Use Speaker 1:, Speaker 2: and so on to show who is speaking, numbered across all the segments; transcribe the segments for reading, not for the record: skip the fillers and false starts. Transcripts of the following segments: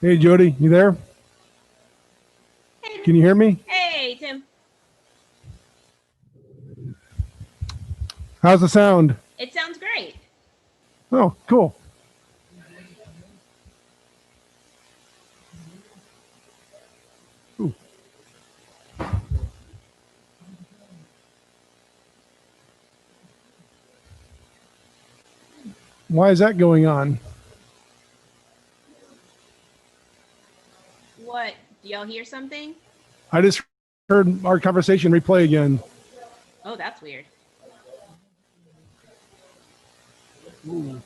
Speaker 1: Hey, Jody, you there?
Speaker 2: Hey,
Speaker 1: Can you hear me?
Speaker 2: hey, Tim.
Speaker 1: How's the sound?
Speaker 2: It sounds great.
Speaker 1: Oh, cool. Ooh. Why is that going on?
Speaker 2: What? Do y'all hear something?
Speaker 1: I just heard our conversation replay again.
Speaker 2: Oh, that's weird.
Speaker 1: Ooh.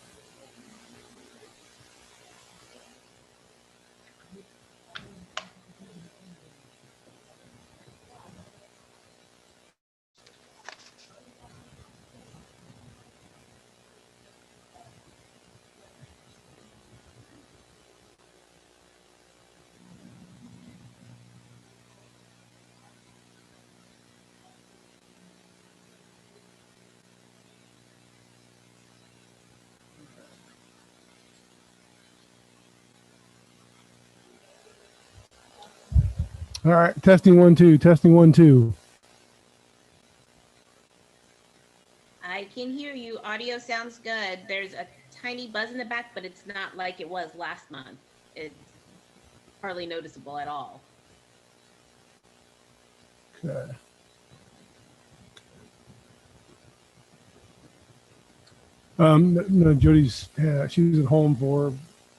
Speaker 1: All right, testing 1 2, testing 1 2.
Speaker 2: I can hear you. Audio sounds good. There's a tiny buzz in the back, but it's not like it was last month. It's hardly noticeable at all.
Speaker 1: Okay. No, Jody's she's at home for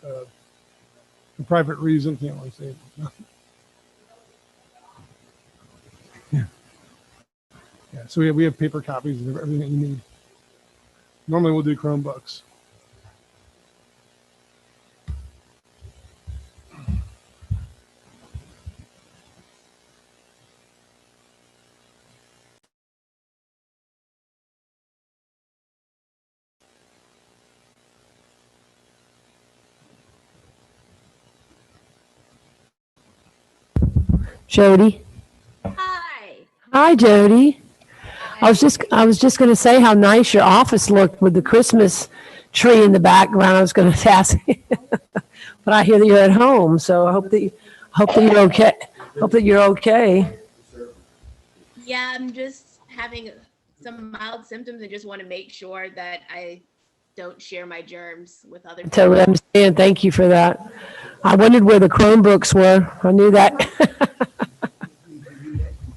Speaker 1: a private reason. Can't really say it. Yeah. Yeah. So we have paper copies of everything that you need. Normally we'll do Chromebooks.
Speaker 3: Jody.
Speaker 2: Hi.
Speaker 3: Hi, Jody. I
Speaker 2: Hi.
Speaker 3: was just going to say how nice your office looked with the Christmas tree in the background. I was going to ask, but I hear that you're at home, so I hope that you're okay. Hope that you're okay.
Speaker 2: Yeah, I'm just having some mild symptoms and just want to make sure that I don't share my germs with other
Speaker 3: Totally
Speaker 2: people.
Speaker 3: understand. Thank you for that. I wondered where the Chromebooks were. I knew that.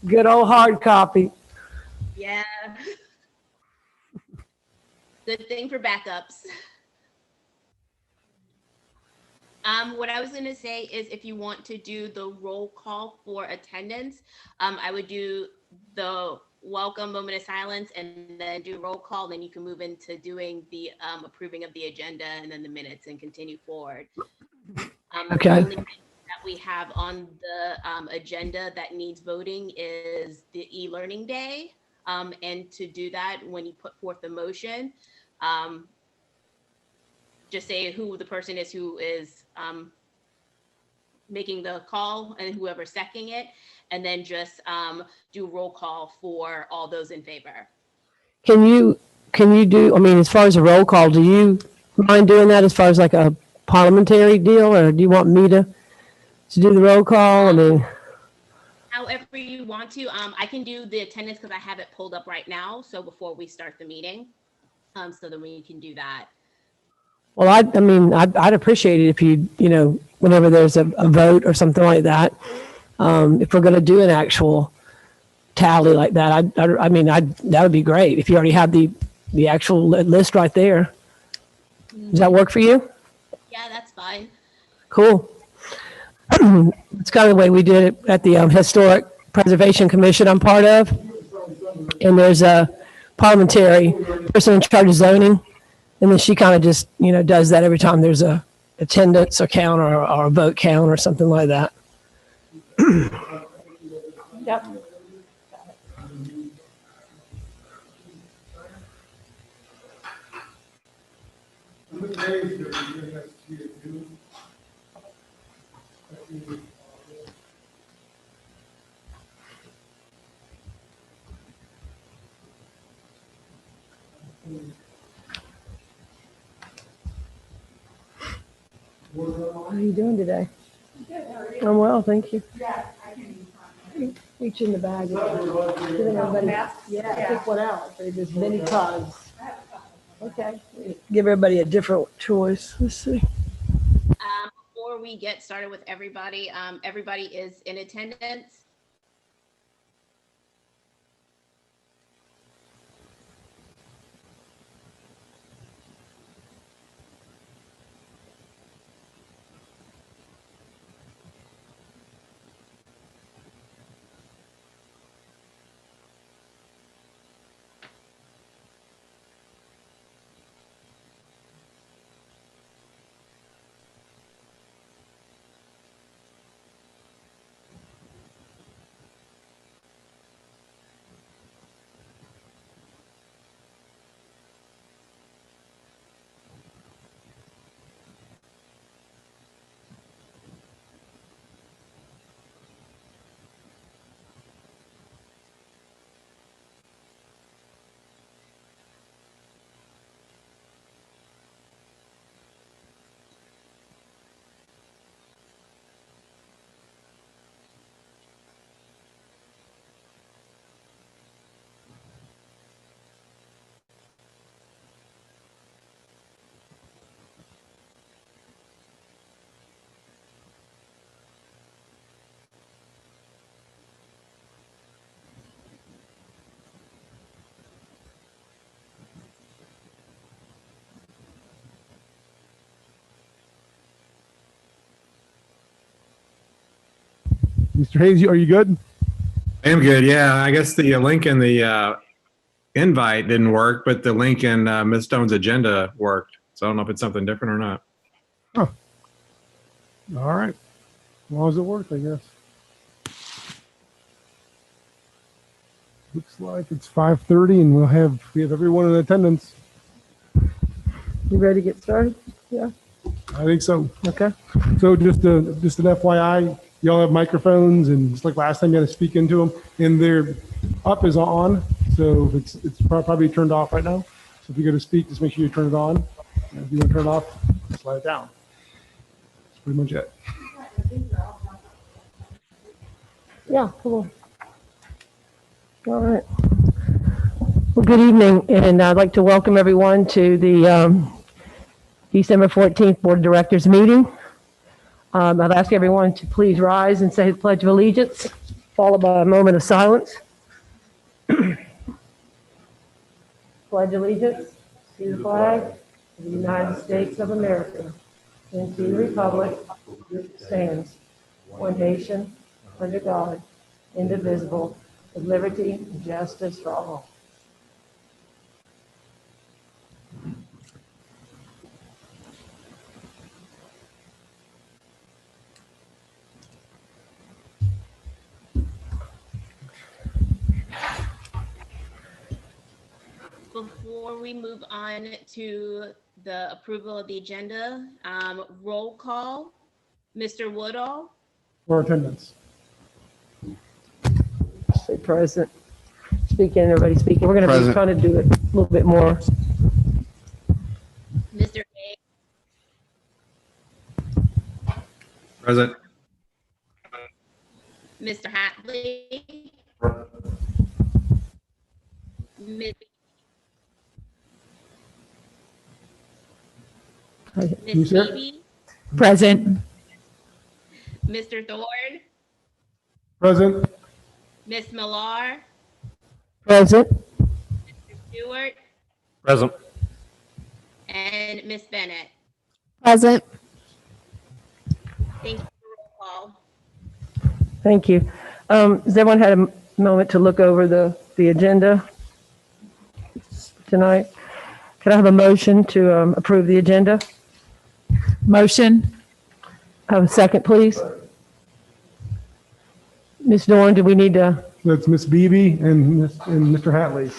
Speaker 3: Good old hard copy.
Speaker 2: Yeah. Good thing for backups. What I was going to say is if you want to do the roll call for attendance, I would do the welcome moment of silence and then do roll call. Then you can move into doing the approving of the agenda and then the minutes and continue forward. The
Speaker 3: Okay.
Speaker 2: only thing that we have on the agenda that needs voting is the e-learning day. And to do that, when you put forth the motion, um, just say who the person is who is making the call and whoever seconding it, and then just do roll call for all those in favor.
Speaker 3: Can you can you do? I mean, as far as a roll call, do you mind doing that as far as like a parliamentary deal, or do you want me to do the roll call? I mean,
Speaker 2: However you want to, I can do the attendance because I have it pulled up right now. So before we start the meeting, so then we can do that.
Speaker 3: well, I mean, I'd appreciate it if whenever there's a vote or something like that, if we're going to do an actual tally like that, I mean, that would be great if you already have the actual list right there. Does that work for you?
Speaker 2: Yeah, that's fine.
Speaker 3: Cool. It's kind of the way we did it at the Historic Preservation Commission I'm part of. And there's a parliamentary person in charge of zoning. And then she kind of just, does that every time there's a attendance or count or a vote count or something like that. Yep. How are you doing today? I'm well, thank you. Each in the bag. Giving everybody, yeah, pick one out. There's many cause. Okay. Give everybody a different choice. Let's see.
Speaker 2: Before we get started with everybody, everybody is in attendance.
Speaker 1: Mr. Hayes, are you good?
Speaker 4: I am good. Yeah, I guess the link in the invite didn't work, but the link in Ms. Stone's agenda worked. So I don't know if it's something different or not.
Speaker 1: All right. As long as it worked, I guess. Looks like it's 5:30 and we have everyone in attendance.
Speaker 3: You ready to get started? Yeah.
Speaker 1: I think so.
Speaker 3: Okay.
Speaker 1: So just an FYI, y'all have microphones, and just like last time, you had to speak into them, and their up is on, so it's probably turned off right now. So if you go to speak, just make sure you turn it on. And if you want to turn it off, slide it down. That's pretty much it.
Speaker 3: Yeah, cool. All right. Well, good evening, and I'd like to welcome everyone to the December 14th Board of Directors meeting. I'd ask everyone to please rise and say the Pledge of Allegiance, followed by a moment of silence. Pledge allegiance to the flag of the United States of America and to the republic which stands one nation under God, indivisible, with liberty and justice for all.
Speaker 2: Before we move on to the approval of the agenda, roll call. Mr. Woodall,
Speaker 1: For attendance.
Speaker 3: Say present. Speaking, everybody speaking. We're going to be
Speaker 4: Present.
Speaker 3: trying to do it a little bit more.
Speaker 2: Mr. Hayes,
Speaker 4: Present.
Speaker 2: Mr. Hatley, Ms.
Speaker 1: You, sir?
Speaker 2: Phoebe,
Speaker 5: Present.
Speaker 2: Mr. Thorne,
Speaker 1: Present.
Speaker 2: Ms. Millar,
Speaker 3: Present.
Speaker 2: Stewart,
Speaker 4: Present.
Speaker 2: and Ms. Bennett.
Speaker 5: Present.
Speaker 2: Thank you for roll call.
Speaker 3: Thank you. Has everyone had a moment to look over the agenda tonight? Can I have a motion to approve the agenda?
Speaker 5: Motion.
Speaker 3: Have a second, please. Ms. Dorn, do we need to?
Speaker 1: That's Miss Beebe and Mr. Hatley.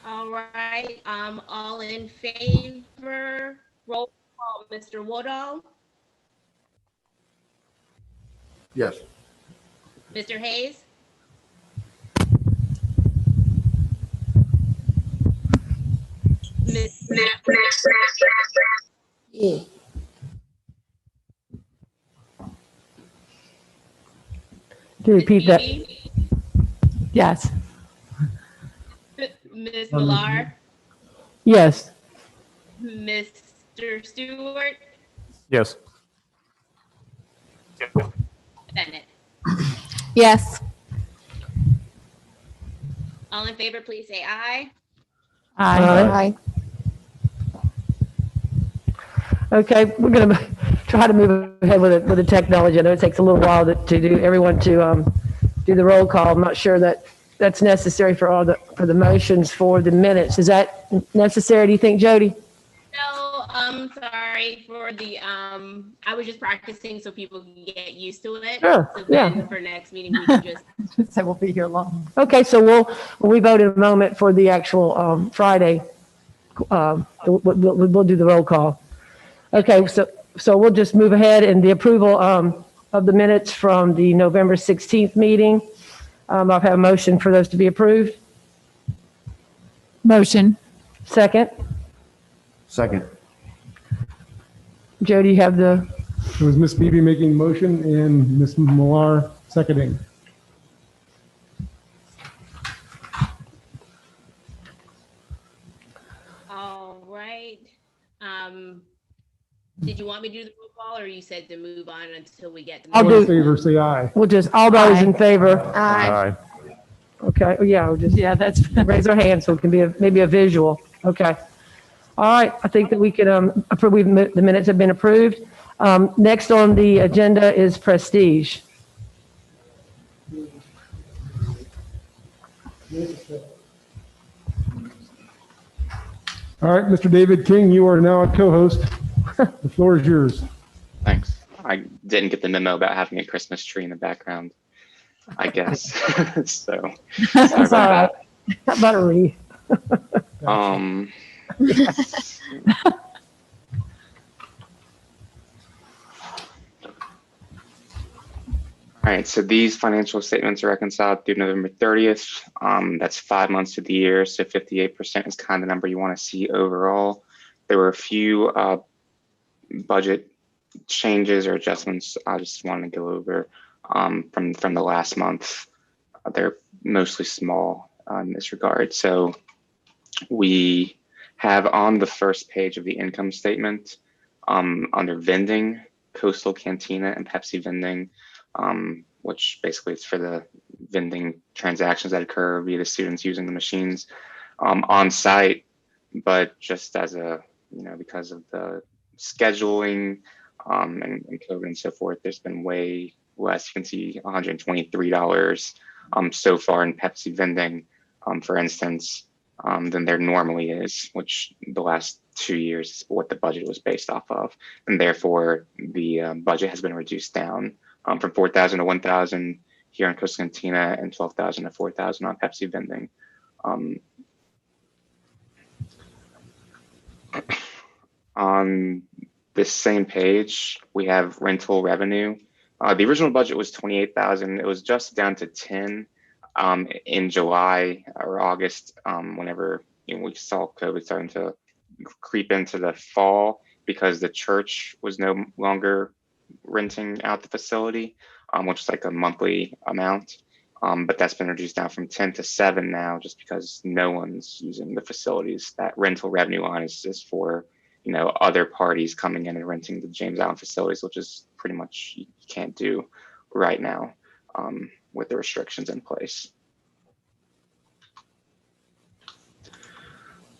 Speaker 2: All right, all in favor, roll call. Mr. Woodall,
Speaker 6: Yes.
Speaker 2: Mr. Hayes, Ms.
Speaker 3: Can you repeat that?
Speaker 2: Beebe,
Speaker 5: Yes.
Speaker 2: Ms. Millar,
Speaker 3: Yes.
Speaker 2: Mr. Stewart,
Speaker 6: Yes.
Speaker 2: Bennett.
Speaker 5: Yes.
Speaker 2: All in favor, please say aye.
Speaker 5: Aye.
Speaker 3: Okay, we're going to try to move ahead with the technology. I know it takes a little while to do everyone to do the roll call. I'm not sure that that's necessary for the motions for the minutes. Is that necessary, do you think, Jody?
Speaker 2: No, I'm sorry for the, I was just practicing so people can get used to it.
Speaker 3: Sure,
Speaker 2: So
Speaker 3: yeah.
Speaker 2: then for next meeting, we can just,
Speaker 5: So we'll be here long.
Speaker 3: Okay, so we vote in a moment for the actual Friday. We'll do the roll call. Okay, so we'll just move ahead and the approval of the minutes from the November 16th meeting. I'll have a motion for those to be approved.
Speaker 5: Motion.
Speaker 3: Second,
Speaker 6: Second.
Speaker 3: Jody, you have the,
Speaker 1: It was Ms. Beebe making motion and Ms. Millar seconding.
Speaker 2: all right. Did you want me to do the roll call or you said to move on until we get?
Speaker 3: I'll
Speaker 1: All in
Speaker 3: do-
Speaker 1: favor, say aye.
Speaker 3: we'll just, all those in favor?
Speaker 6: Aye.
Speaker 3: Okay, yeah, we'll just
Speaker 5: Yeah, that's,
Speaker 3: raise our hands so it can be maybe a visual. Okay. All right, I think that we can approve, the minutes have been approved. Next on the agenda is prestige.
Speaker 1: All right, Mr. David King, you are now a co-host. The floor is yours.
Speaker 7: Thanks. I didn't get the memo about having a Christmas tree in the background, I guess. So sorry
Speaker 3: That's all right.
Speaker 7: about
Speaker 3: How about a wreath?
Speaker 7: that. All right, so these financial statements are reconciled through November 30th. That's 5 months of the year, so 58% is kind of the number you want to see overall. There were a few budget changes or adjustments I just wanted to go over from the last month. They're mostly small in this regard. So we have on the first page of the income statement under vending, Coastal Cantina and Pepsi vending, which basically is for the vending transactions that occur via the students using the machines on site, but just as a, because of the scheduling and COVID and so forth, there's been way less. You can see $123 so far in Pepsi vending, for instance, than there normally is, which the last 2 years is what the budget was based off of. And therefore, the budget has been reduced down from 4,000 to 1,000 here in Coastal Cantina and 12,000 to 4,000 on Pepsi vending. On this same page, we have rental revenue. The original budget was 28,000. It was just down to 10 in July or August, whenever we saw COVID starting to creep into the fall, because the church was no longer renting out the facility, which is like a monthly amount. But that's been reduced down from 10 to 7 now, just because no one's using the facilities. That rental revenue line is just for other parties coming in and renting the James Island facilities, which is pretty much you can't do right now with the restrictions in place.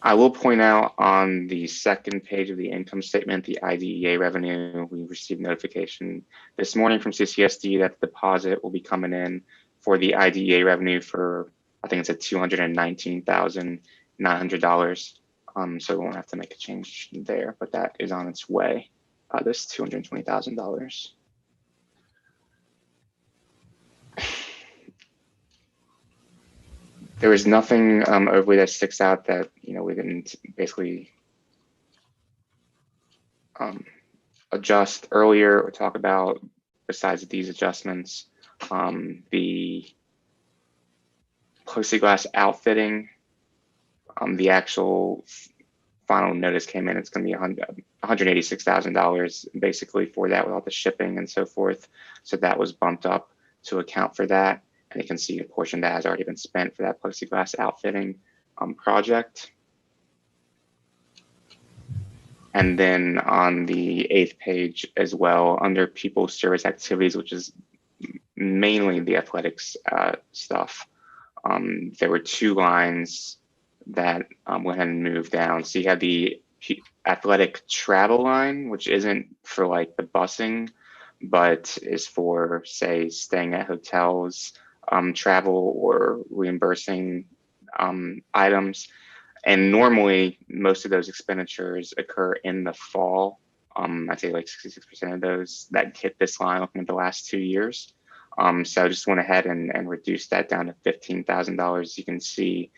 Speaker 7: I will point out on the second page of the income statement, the IDEA revenue, we received notification this morning from CCSD that the deposit will be coming in for the IDEA revenue for, I think it's at $219,900. So we won't have to make a change there, but that is on its way, this $220,000. There is nothing overly that sticks out that we didn't basically adjust earlier or talk about besides these adjustments. The plexiglass outfitting, the actual final notice came in. It's going to be $186,000 basically for that, with all the shipping and so forth. So that was bumped up to account for that. And you can see a portion that has already been spent for that plexiglass outfitting project. And then on the 8th page as well, under people service activities, which is mainly the athletics stuff, there were 2 lines that went ahead and moved down. So you have the athletic travel line, which isn't for like the busing, but is for, say, staying at hotels, travel, or reimbursing items. And normally, most of those expenditures occur in the fall. I'd say like 66% of those that hit this line looking at the last 2 years. So I just went ahead and reduced that down to $15,000. You can see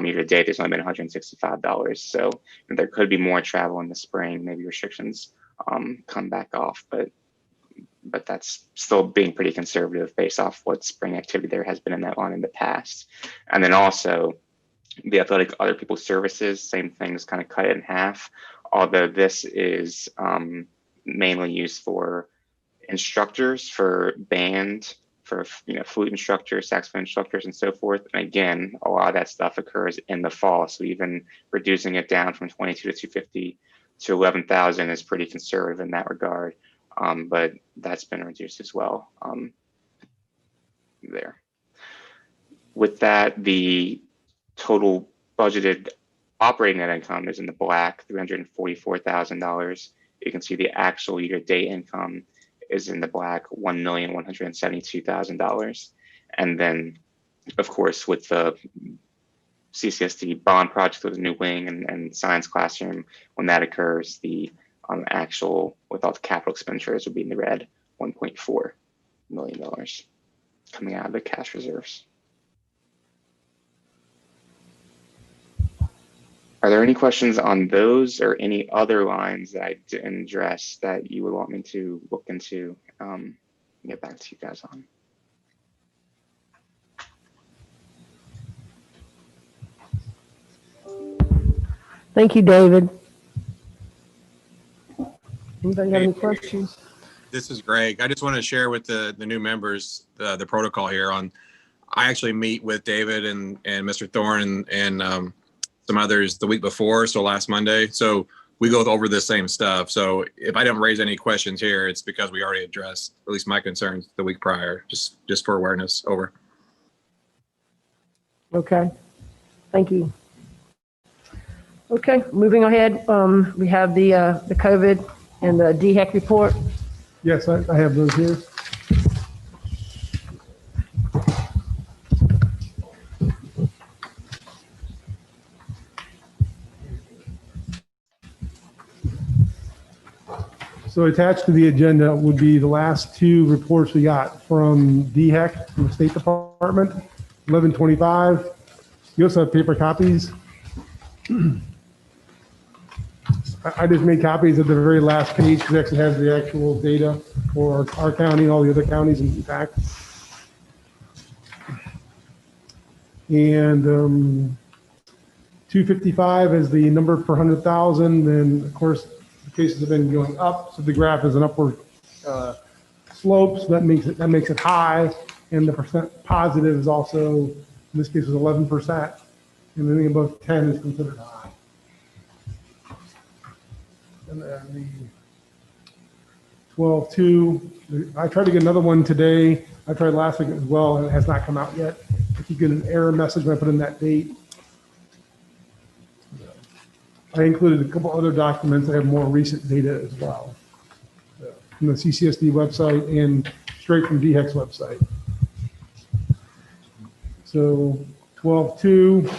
Speaker 7: year to date, there's only been $165. So there could be more travel in the spring, maybe restrictions come back off, but that's still being pretty conservative based off what spring activity there has been in that line in the past. And then also the athletic other people's services, same things, kind of cut it in half, although this is mainly used for instructors, for band, for flute instructors, saxophone instructors, and so forth. And again, a lot of that stuff occurs in the fall. So even reducing it down from 22 to 250 to 11,000 is pretty conservative in that regard. But that's been reduced as well there. With that, the total budgeted operating net income is in the black, $344,000. You can see the actual year-to-date income is in the black, $1,172,000. And then, of course, with the CCSD bond project with a new wing and science classroom, when that occurs, the actual, with all the capital expenditures, would be in the red, $1.4 million coming out of the cash reserves. Are there any questions on those or any other lines that I didn't address that you would want me to look into and get back to you guys on?
Speaker 3: Thank you, David. Anybody have any questions?
Speaker 8: This is Greg. I just want to share with the new members the protocol here on. I actually meet with David and Mr. Thorne and some others the week before, so last Monday. So we go over the same stuff. So if I don't raise any questions here, it's because we already addressed at least my concerns the week prior, just for awareness. Over.
Speaker 3: Okay, thank you. Okay, moving ahead, we have the COVID and the DHEC report.
Speaker 1: Yes, I have those here. So attached to the agenda would be the last 2 reports we got from DHEC, from the State Department, 1125. You also have paper copies. I just made copies of the very last page because it actually has the actual data for our county and all the other counties in fact. And 255 is the number per 100,000. And of course, the cases have been going up. So the graph is an upward slope. So that makes it high. And the percent positive is also, in this case, was 11%. And anything above 10 is considered high. And then the 12.2, I tried to get another one today. I tried last week as well, and it has not come out yet. If you get an error message when I put in that date. I included a couple other documents that have more recent data as well. From the CCSD website and straight from DHEC's website. So 12.2,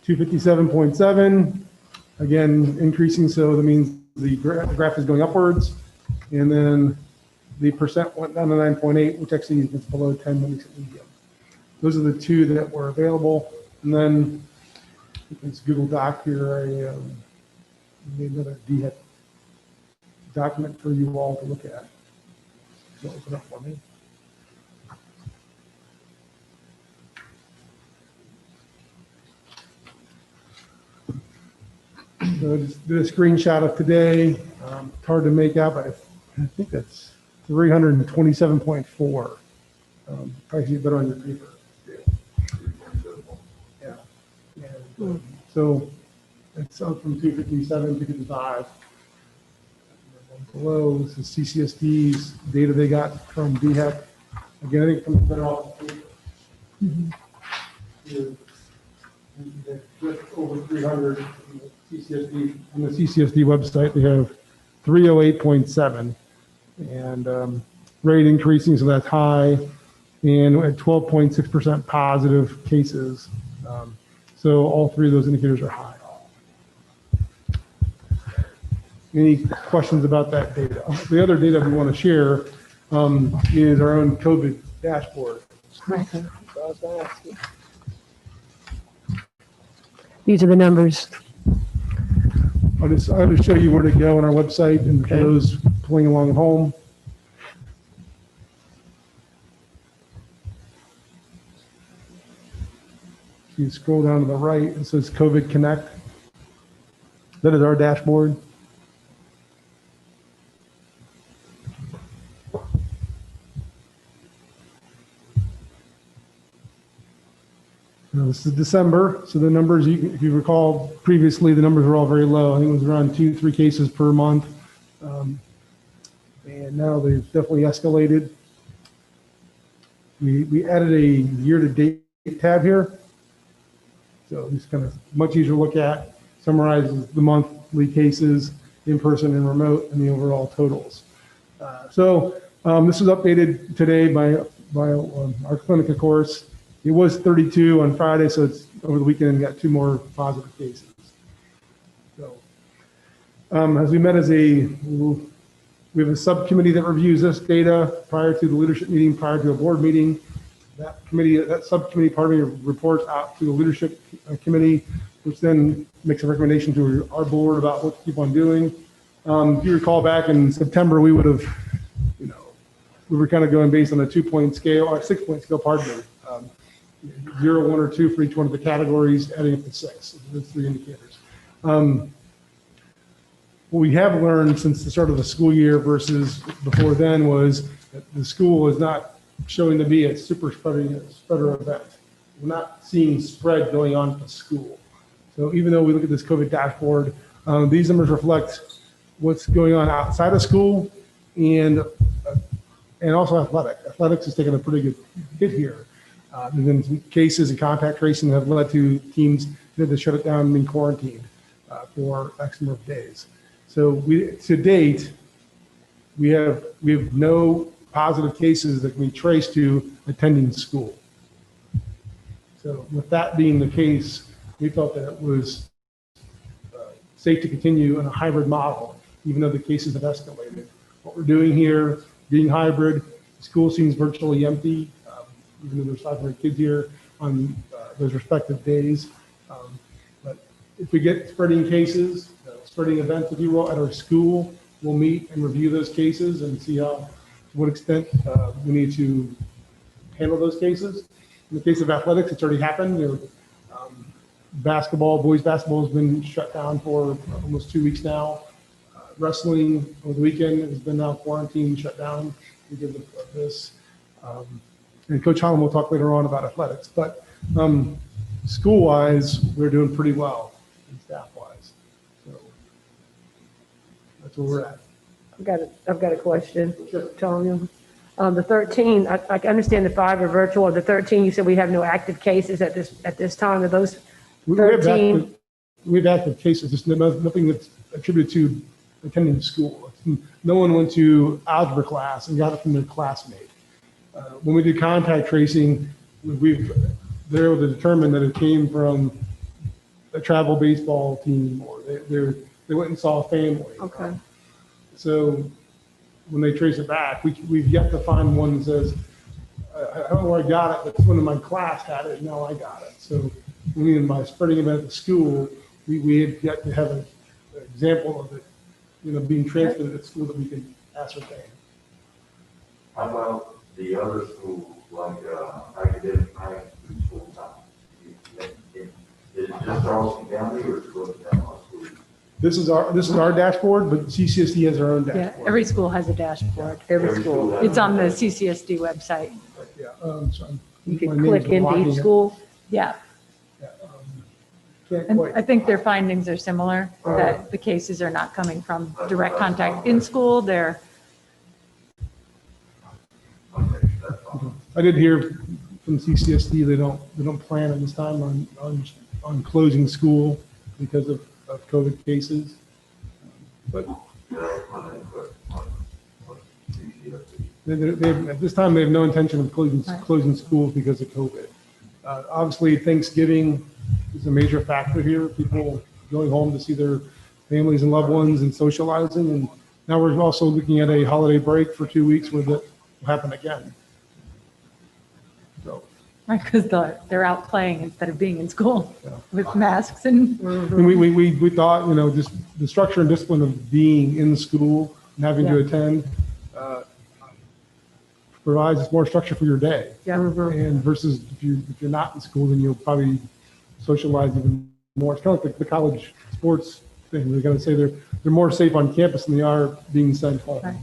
Speaker 1: 257.7. Again, increasing, so that means the graph is going upwards. And then the percent went down to 9.8, which actually is below 10 when it's at medium. Those are the 2 that were available. And then it's Google Doc here. I made another DHEC document for you all to look at. So open up for me. So just did a screenshot of today. It's hard to make out, but I think that's 327.4 Probably see it better on your paper. Yeah. And, so it's up from 257 to 55. Below, this is CCSD's data they got from DHEC. Again, I think it comes better off the paper. Here, just over 300 CCSD. On the CCSD website, they have 308.7 and rate increasing, so that's high, and at 12.6% positive cases. So all three of those indicators are high. Any questions about that data? The other data we want to share is our own COVID dashboard.
Speaker 3: These are the numbers.
Speaker 1: I'll just show you where to go on our website and for those pulling along at home. If you scroll down to the right, it says COVID Connect. That is our dashboard. Now, this is December, so the numbers, if you recall previously, the numbers were all very low. I think it was around 2-3 cases per month. And now they've definitely escalated. We added a year-to-date tab here. So it's kind of much easier to look at, summarizes the monthly cases, in-person and remote, and the overall totals. This was updated today by our clinic, of course. It was 32 on Friday, so it's over the weekend and got 2 more positive cases. So, as we met we have a subcommittee that reviews this data prior to the leadership meeting, prior to a board meeting. That subcommittee part of me reports out to the leadership committee, which then makes a recommendation to our board about what to keep on doing. If you recall back in September, we would have, we were kind of going based on a 2-point scale, or 6-point scale, pardon me. 0, 1, or 2 for each one of the categories, adding up to 6. Those 3 indicators. What we have learned since the start of the school year versus before then was that the school is not showing to be a super spreader event. We're not seeing spread going on at the school. So even though we look at this COVID dashboard, these numbers reflect what's going on outside of school and also athletics. Athletics has taken a pretty good hit here. And then some cases and contact tracing have led to teams that had to shut it down and be quarantined for X number of days. So to date, we have no positive cases that can be traced to attending school. So with that being the case, we felt that it was safe to continue in a hybrid model, even though the cases have escalated. What we're doing here, being hybrid, the school seems virtually empty. Even though there's 500 kids here on those respective days. But if we get spreading cases, spreading events, if you will, at our school, we'll meet and review those cases and see to what extent we need to handle those cases. In the case of athletics, it's already happened. Boys basketball has been shut down for almost 2 weeks now. Wrestling over the weekend has been now quarantined, shut down because of this. And Coach Holland will talk later on about athletics, but school-wise, we're doing pretty well, and staff-wise. So that's where we're at.
Speaker 3: I've got a question, Tanya. The 13, I understand the 5 are virtual. The 13, you said we have no active cases at this time. Are those 13?
Speaker 1: We have active cases, just nothing that's attributed to attending school. No one went to algebra class and got it from their classmate. When we did contact tracing, they're able to determine that it came from a travel baseball team, or they went and saw a family.
Speaker 3: Okay.
Speaker 1: So when they trace it back, we've yet to find one that says, I don't know where I got it, but someone in my class had it, and now I got it. So by spreading it at the school, we had yet to have an example of it, being transmitted at school that we can ascertain.
Speaker 9: How about the other schools, like academic night and school time? Is it just Charleston County, or is it going down our school?
Speaker 1: This is our dashboard, but CCSD has their own
Speaker 5: Yeah,
Speaker 1: dashboard.
Speaker 5: every school has a dashboard.
Speaker 9: Every school has
Speaker 5: It's on the CCSD website.
Speaker 1: Yeah. So
Speaker 3: You
Speaker 1: my
Speaker 3: could
Speaker 1: name's
Speaker 3: click into
Speaker 1: blocking
Speaker 3: each
Speaker 1: it.
Speaker 3: school.
Speaker 5: Yeah.
Speaker 1: Can't
Speaker 5: And
Speaker 1: quite.
Speaker 5: I think their findings are similar, that the cases are not coming from direct contact in school. They're,
Speaker 1: I did hear from CCSD, they don't plan at this time on closing school because of COVID cases. But at this time, they have no intention of closing schools because of COVID. Obviously, Thanksgiving is a major factor here. People going home to see their families and loved ones and socializing. And now we're also looking at a holiday break for 2 weeks where that will happen again. So,
Speaker 5: right, because they're out playing instead of being in school
Speaker 1: Yeah.
Speaker 5: with masks and,
Speaker 1: and we thought, just the structure and discipline of being in school and having to
Speaker 5: Yeah.
Speaker 1: attend provides more structure for your day.
Speaker 5: yeah.
Speaker 1: And versus if you're not in school, then you'll probably socialize even more. It's kind of like the college sports thing. They're going to say they're more safe on campus than they are being sent home.
Speaker 5: Right.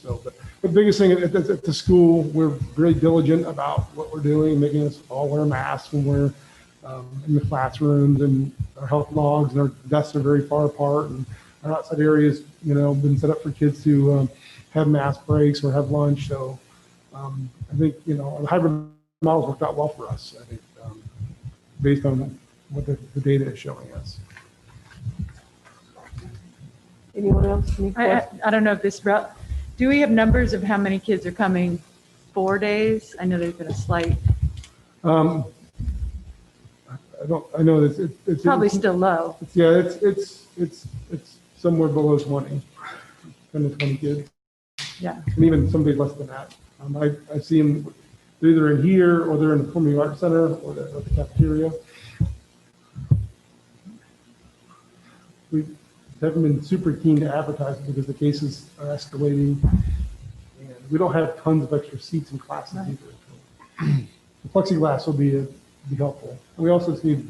Speaker 1: So, but the biggest thing at the school, we're very diligent about what we're doing, making us all wear masks when we're in the classrooms, and our health logs and our desks are very far apart, and our outside areas, been set up for kids to have mask breaks or have lunch. So I think, the hybrid models worked out well for us, I think, based on what the data is showing us.
Speaker 3: Anyone else? Any questions?
Speaker 5: I don't know if this, do we have numbers of how many kids are coming 4 days? I know there's been a slight,
Speaker 1: I know that it's
Speaker 5: probably still low.
Speaker 1: it's somewhere below 20, 10 to 20 kids,
Speaker 5: Yeah.
Speaker 1: and even some days less than that. I see them, they're either in here or they're in the Performing Arts Center or the cafeteria. We haven't been super keen to advertise it because the cases are escalating, and we don't have tons of extra seats in classes either. The plexiglass will be helpful. And we also just need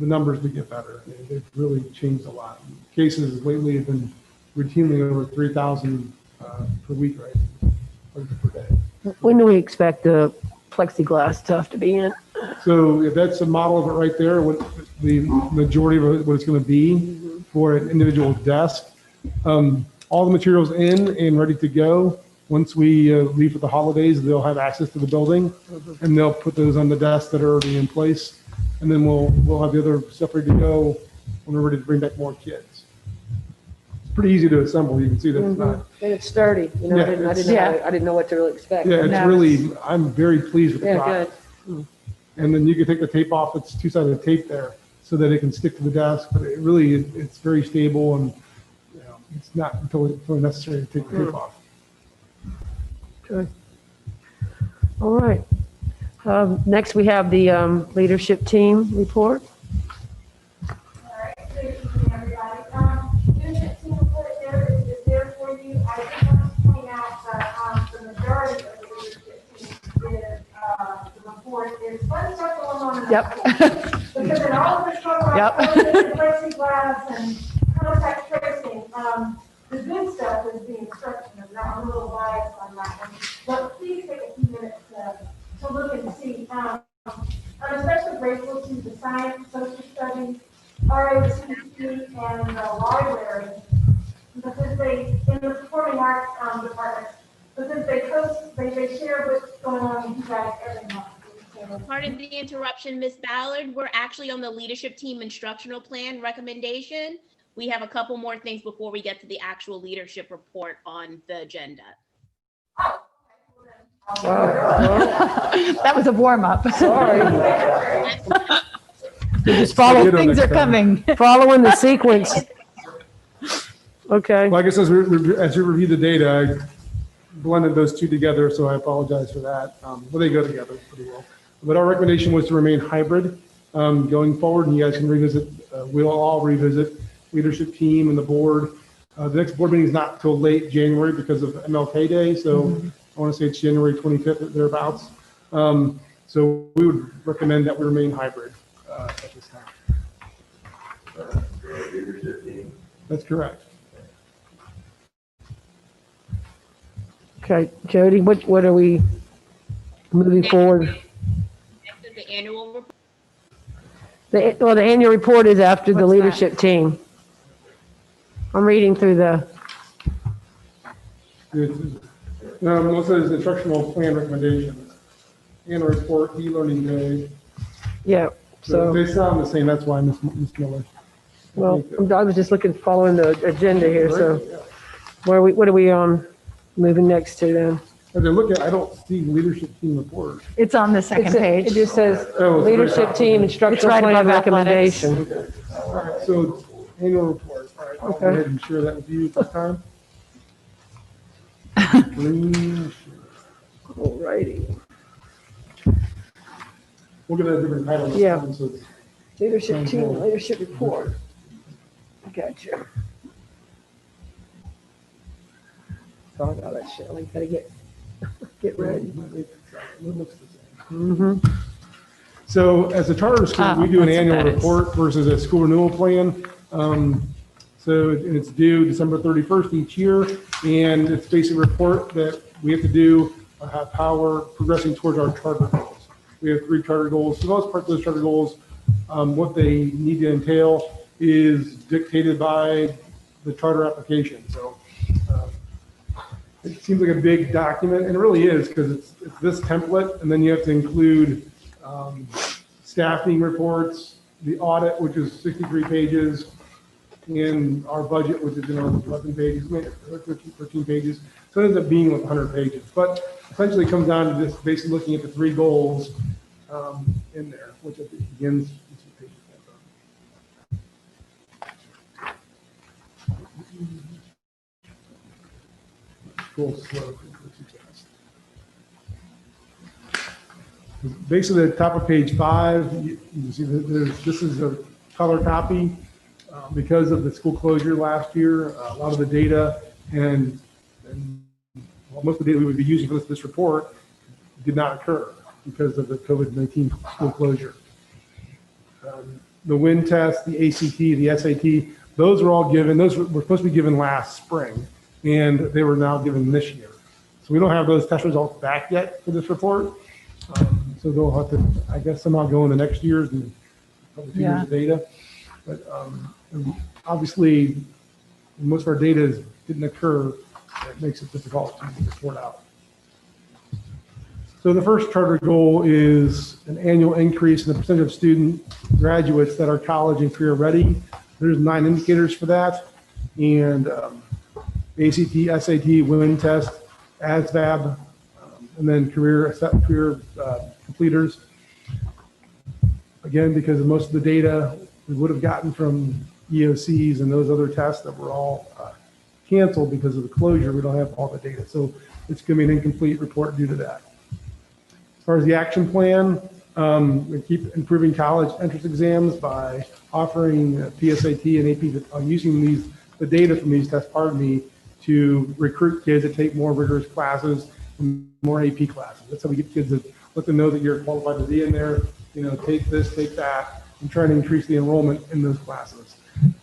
Speaker 1: the numbers to get better. They've really changed a lot. Cases lately have been routinely over 3,000 per week, right? Or per day.
Speaker 3: When do we expect the plexiglass stuff to be in?
Speaker 1: So if that's a model of it right there, what the majority of what it's going to be for an individual desk. All the materials in and ready to go. Once we leave for the holidays, they'll have access to the building, and they'll put those on the desks that are already in place. And then we'll have the other stuff ready to go when we're ready to bring back more kids. It's pretty easy to assemble. You can see that it's not.
Speaker 3: And it's sturdy,
Speaker 1: Yeah,
Speaker 3: I didn't know what to really expect.
Speaker 1: Yeah, it's
Speaker 5: No,
Speaker 1: really, I'm very pleased with the
Speaker 3: Yeah,
Speaker 1: product.
Speaker 3: good.
Speaker 1: And then you can take the tape off. It's two-sided tape there so that it can stick to the desk, but it really, it's very stable, and it's not until necessary to take the tape off.
Speaker 3: Okay. All right. Next, we have the leadership team report.
Speaker 10: All right, good evening, everybody. Leadership team report is there for you. I just want to point out that the majority of the leadership team is the report is fun stuff going on. In
Speaker 5: Yep.
Speaker 10: Because in all of this talk about COVID and plexiglass and contact tracing, the good stuff is the instruction. I'm a little biased on that one, but please take a few minutes to look and see. I'm especially grateful to the science, social studies, ROTC, and the library, because they, in the performing arts department, because they share what's going on with you guys every month.
Speaker 2: Pardon the interruption, Ms. Ballard. We're actually on the leadership team instructional plan recommendation. We have a couple more things before we get to the actual leadership report on the agenda.
Speaker 5: That was a warm up.
Speaker 3: Sorry. Just follow,
Speaker 5: Things are coming.
Speaker 3: following the sequence. Okay.
Speaker 1: Well, I guess as we review the data, I blended those two together, so I apologize for that. Well, they go together pretty well. But our recommendation was to remain hybrid going forward, and you guys can revisit, we'll all revisit leadership team and the board. The next board meeting is not until late January because of MLK Day, so I want to say it's January 25th or thereabouts. So we would recommend that we remain hybrid at this time.
Speaker 9: Leadership team.
Speaker 1: That's correct.
Speaker 3: Okay, Jody, what are we, moving forward.
Speaker 2: After the annual report.
Speaker 3: The annual report is after the
Speaker 5: What's that?
Speaker 3: leadership team. I'm reading through the,
Speaker 1: Most of the instructional plan recommendations. Annual report, e-learning day.
Speaker 3: yeah,
Speaker 1: So
Speaker 3: so,
Speaker 1: they sound the same, that's why, Ms. Miller.
Speaker 3: well, I was just looking, following the agenda here, so what are we moving next to then?
Speaker 1: As I look at, I don't see leadership team report.
Speaker 5: It's on the second page.
Speaker 3: It just says
Speaker 1: Oh, it's right
Speaker 3: leadership
Speaker 1: up.
Speaker 3: team
Speaker 5: It's
Speaker 3: instructional
Speaker 5: right
Speaker 3: plan
Speaker 5: above athletics.
Speaker 3: recommendation.
Speaker 1: All right, so annual report, all right, I'll go
Speaker 3: Okay.
Speaker 1: ahead and share that with you this time. Green.
Speaker 3: Alrighty.
Speaker 1: We'll get a different title. this
Speaker 3: Yeah.
Speaker 1: time, so it's-
Speaker 3: Leadership team, leadership report. Gotcha. Sorry about that, Shelley. Gotta get ready.
Speaker 1: It looks the same. So as a charter school, we do an
Speaker 5: that's what
Speaker 1: annual
Speaker 5: that is.
Speaker 1: report versus a school renewal plan. So it's due December 31st each year, and it's basically a report that we have to do, how we're progressing towards our charter goals. We have 3 charter goals. For the most part, those charter goals, what they need to entail is dictated by the charter application. So it seems like a big document, and it really is, because it's this template, and then you have to include staffing reports, the audit, which is 63 pages, and our budget, which is 11 pages, 13 pages. So it ends up being like 100 pages. But essentially it comes down to just basically looking at the 3 goals in there, which it begins. Cool, slow, too fast. Basically, at the top of page 5, you can see that this is a color copy. Because of the school closure last year, a lot of the data and most of the data we would be using for this report did not occur because of the COVID-19 school closure. The WIN test, the ACT, the SAT, those were all given, those were supposed to be given last spring, and they were now given this year. So we don't have those test results back yet for this report. So they'll have to, I guess, somehow go into next year's and probably 2 years of data. But obviously, most of our data didn't occur. That makes it difficult to report out. So the first charter goal is an annual increase in the percentage of student graduates that are college and career ready. There's 9 indicators for that. And ACT, SAT, WIN test, ASVAB, and then career completers. Again, because of most of the data we would have gotten from EOCs and those other tests that were all canceled because of the closure, we don't have all the data. So it's going to be an incomplete report due to that. As far as the action plan, we keep improving college entrance exams by offering PSAT and AP, using the data from these tests, to recruit kids to take more rigorous classes and more AP classes. That's how we get kids to let them know that you're qualified to be in there, take this, take that, and try to increase the enrollment in those classes.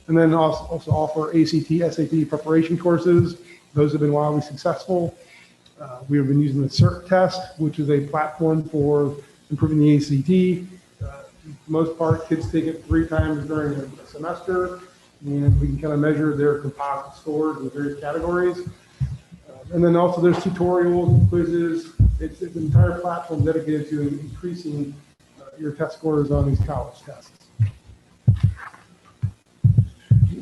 Speaker 1: And then also offer ACT, SAT preparation courses. Those have been wildly successful. We have been using the CERT test, which is a platform for improving the ACT. For the most part, kids take it 3 times during a semester, and we can kind of measure their composite scores in various categories. And then also there's tutorials, quizzes. It's an entire platform dedicated to increasing your test scores on these college tests.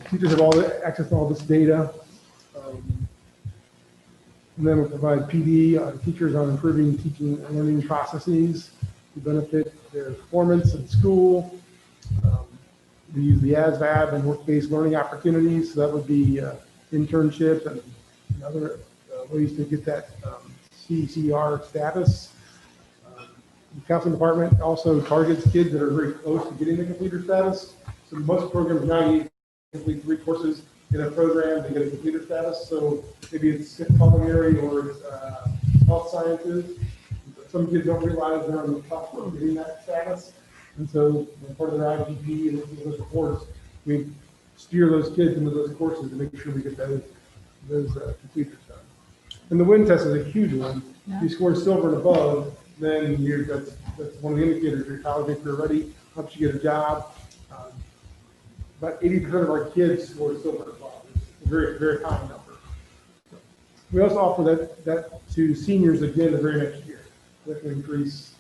Speaker 1: Teachers have access to all this data. And then we'll provide PD on teachers on improving teaching and learning processes to benefit their performance in school. We use the ASVAB and work-based learning opportunities. So that would be internships and other ways to get that CCR status. The counseling department also targets kids that are very close to getting the completer status. So most programs now you complete 3 courses in a program to get a completer status. So maybe it's culinary or it's health sciences. Some kids don't realize they're on the top of getting that status. And so part of their IGP and those reports, we steer those kids into those courses to make sure we get those completers done. And the WIN test is a huge one.
Speaker 5: Yeah.
Speaker 1: You score silver and above, then that's one of the indicators. Your college career ready, helps you get a job. About 80% of our kids score silver as well. It's a very, very high number. We also offer that to seniors again the very next year. That can increase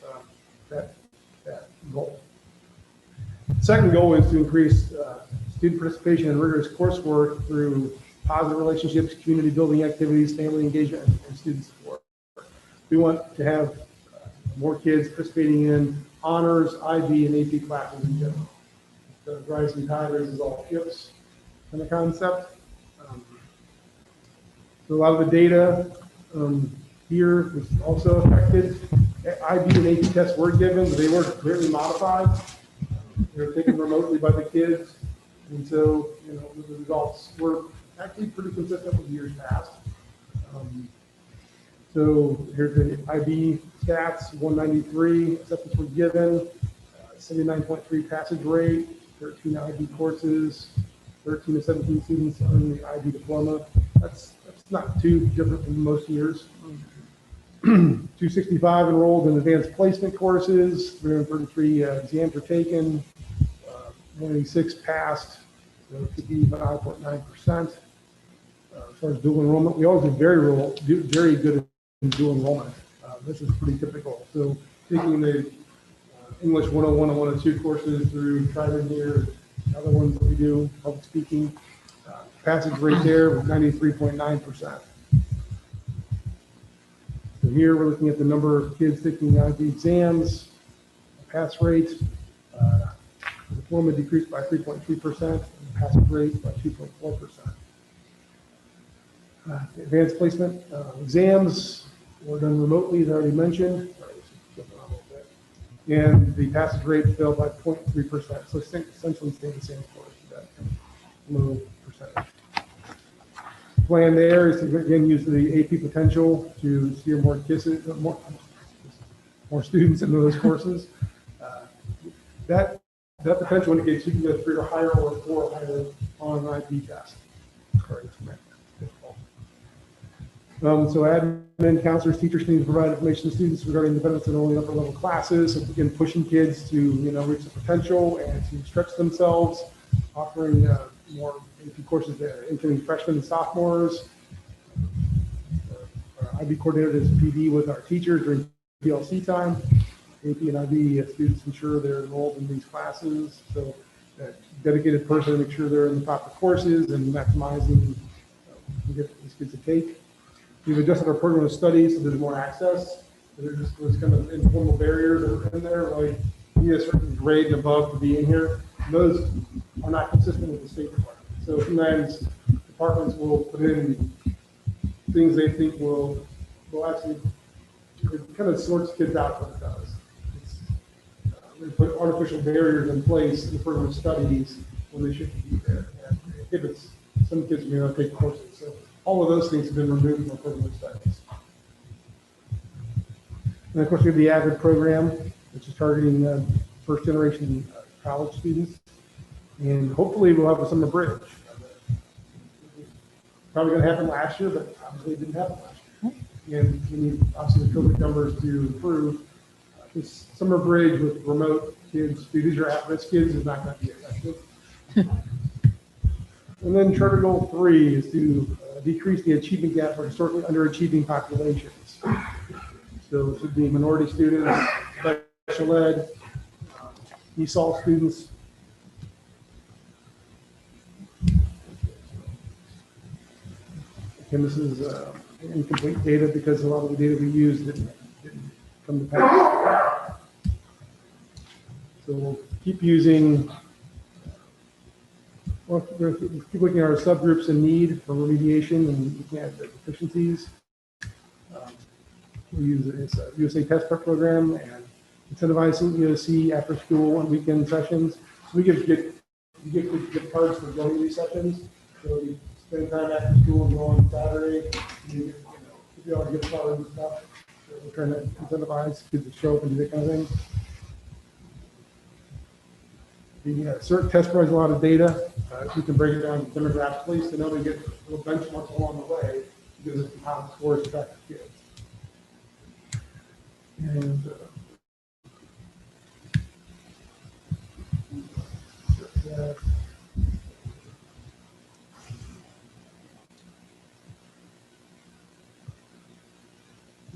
Speaker 1: that goal. Second goal is to increase student participation in rigorous coursework through positive relationships, community building activities, family engagement, and student support. We want to have more kids participating in honors, IB, and AP classes in general. The rising tide raises all ships kind of concept. So a lot of the data here was also affected. IB and AP tests were given, but they weren't greatly modified. They were taken remotely by the kids. And so, the results were actually pretty consistent with years past. So here's the IB stats, 193 acceptance were given, 79.3 passage rate, 13 IB courses, 13 to 17 students earning the IB diploma. That's not too different from most years. 265 enrolled in advanced placement courses, 333 exams were taken, 186 passed, so 55.9%. As far as dual enrollment, we always do very good in dual enrollment. This is pretty typical. So taking the English 101 and 102 courses through Trident here, other ones that we do, public speaking, passage rate there was 93.9%. So here we're looking at the number of kids taking IB exams, pass rate. The diploma decreased by 3.3%, and the passage rate by 2.4%. Advanced placement exams were done remotely, as I already mentioned. And the passage rate fell by 0.3%, so essentially stayed the same course, that low percentage. Plan there is to again use the AP potential to steer more students into those courses. That potential indicates you can get 3 or higher or 4 or higher on an IB test. So admin, counselors, teachers need to provide information to students regarding the benefits of enrolling in upper level classes. So again, pushing kids to reach their potential and to stretch themselves, offering more AP courses to incoming freshmen and sophomores. Our IB coordinator does PD with our teachers during PLC time. AP and IB students ensure they're enrolled in these classes. So that dedicated person to make sure they're in the proper courses and maximizing to get these kids to take. We've adjusted our program of studies so there's more access. There's kind of informal barriers that are in there, like you need a certain grade and above to be in here. Those are not consistent with the State Department. So sometimes departments will put in things they think will actually, it kind of sorts kids out what it does. They put artificial barriers in place in the program of studies when they shouldn't be there. And if it's, some kids may not take courses. So all of those things have been removed from the program of studies. And of course, we have the AVID program, which is targeting first generation college students. And hopefully we'll have a summer bridge. Probably going to happen last year, but obviously it didn't happen last year. And we need obviously the COVID numbers to improve. This summer bridge with remote kids, these are at-risk kids, is not going to be effective. And then charter goal 3 is to decrease the achievement gap for historically underachieving populations. So this would be minority students, special ed, ESOL students. And this is incomplete data because a lot of the data we used didn't come to pass. So we'll keep using, we'll keep looking at our subgroups in need for remediation and looking at the deficiencies. We use this USA test prep program and incentivizing EOC after school and weekend sessions. So we give gift cards for going to these sessions. So we spend time after school and go on Saturday. If you all gift cards and stuff, so we're trying to incentivize kids to show up and do that kind of thing. The CERT test provides a lot of data. We can break it down demographically, so now we get little benchmarks along the way because it's how the scores affect the kids. And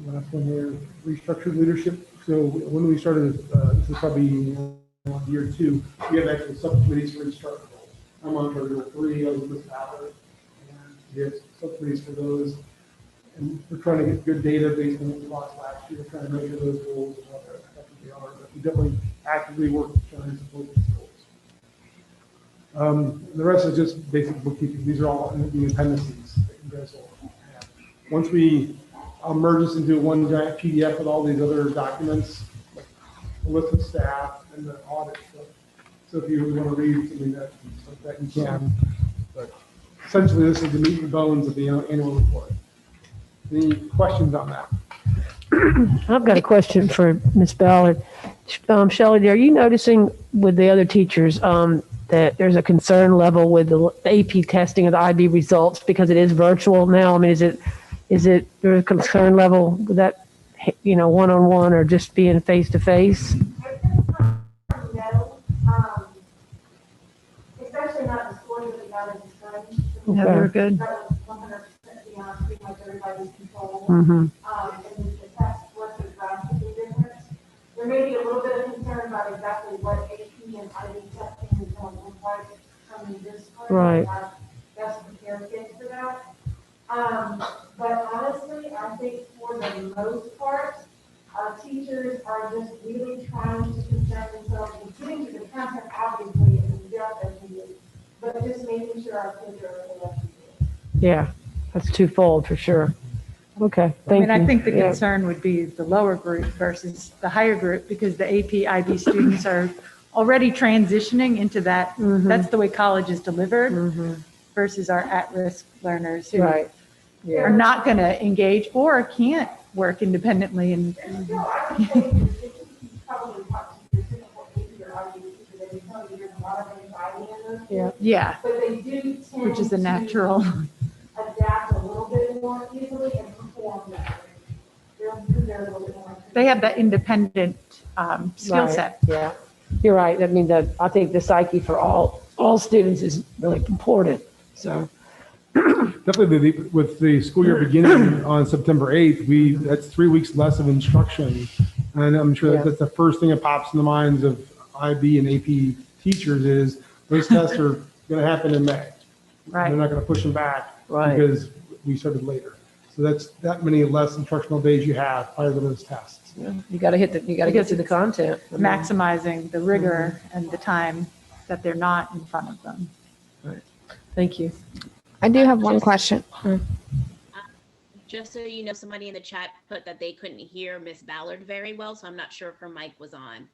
Speaker 1: last one here, restructured leadership. So when we started, this is probably year 2, we have actual subcommittees for each start goal. I'm on year 3, I was with Ballard, and we have subcommittees for those. And we're trying to get good data based on what we lost last year, trying to measure those goals and what they are. But we definitely actively work trying to support these goals. The rest is just basic bookkeeping. These are all the appendices that you guys will have. Once I'll merge this into one giant PDF with all these other documents, like the list of staff and the audit stuff. So if you really want to read something like that, you can. But essentially, this is the meat and bones of the annual report. Any questions on that?
Speaker 3: I've got a question for Ms. Ballard. Shelley, are you noticing with the other teachers that there's a concern level with the AP testing of the IB results because it is virtual now? I mean, is it there's a concern level with that, one-on-one or just being face-to-face?
Speaker 10: No, especially not the scoring that we got in the study.
Speaker 5: Yeah, they're good.
Speaker 10: That was 100% beyond pretty much everybody's control.
Speaker 3: Mm-hmm.
Speaker 10: And the test was drastically different. There may be a little bit of concern about exactly what AP and IB testing is going to look like coming this spring.
Speaker 3: Right.
Speaker 10: That's prepare kids for that. But honestly, I think for the most part, our teachers are just really trying to concern themselves with getting to the content, obviously, and depth as needed, but just making sure our kids are able to do it.
Speaker 3: Yeah, that's twofold for sure. Okay, thank you.
Speaker 5: I think the
Speaker 3: Yeah.
Speaker 5: concern would be the lower group versus the higher group, because the AP IB students are already transitioning into that. That's the way college is delivered versus our at-risk learners who
Speaker 3: Right.
Speaker 5: are
Speaker 3: Yeah.
Speaker 5: not going to engage or can't work independently. And
Speaker 10: And still, I would say that if you probably talk to your typical AP or IB teacher, they tell you there's a lot of anxiety in those kids.
Speaker 5: yeah,
Speaker 10: But they do tend
Speaker 5: which is a
Speaker 10: to
Speaker 5: natural.
Speaker 10: adapt a little bit more easily and perform better. They're a little bit more.
Speaker 5: They have that independent skill
Speaker 3: Right.
Speaker 5: set.
Speaker 3: Yeah, you're right. I mean, I think the psyche for all students is really important. So,
Speaker 1: Definitely with the school year beginning on September 8th, that's 3 weeks less of instruction. And I'm sure
Speaker 3: Yeah.
Speaker 1: that's the first thing that pops in the minds of IB and AP teachers is those tests are going to happen in May.
Speaker 5: Right.
Speaker 1: They're not going to push them back
Speaker 3: Right.
Speaker 1: because we started later. So that's that many less instructional days you have prior to those tests.
Speaker 3: you got to get to the content. I mean,
Speaker 5: Maximizing the rigor and the time that they're not in front of them.
Speaker 3: Thank you.
Speaker 11: I do have one question.
Speaker 2: Just so you know, somebody in the chat put that they couldn't hear Miss Ballard very well, so I'm not sure if her mic was on.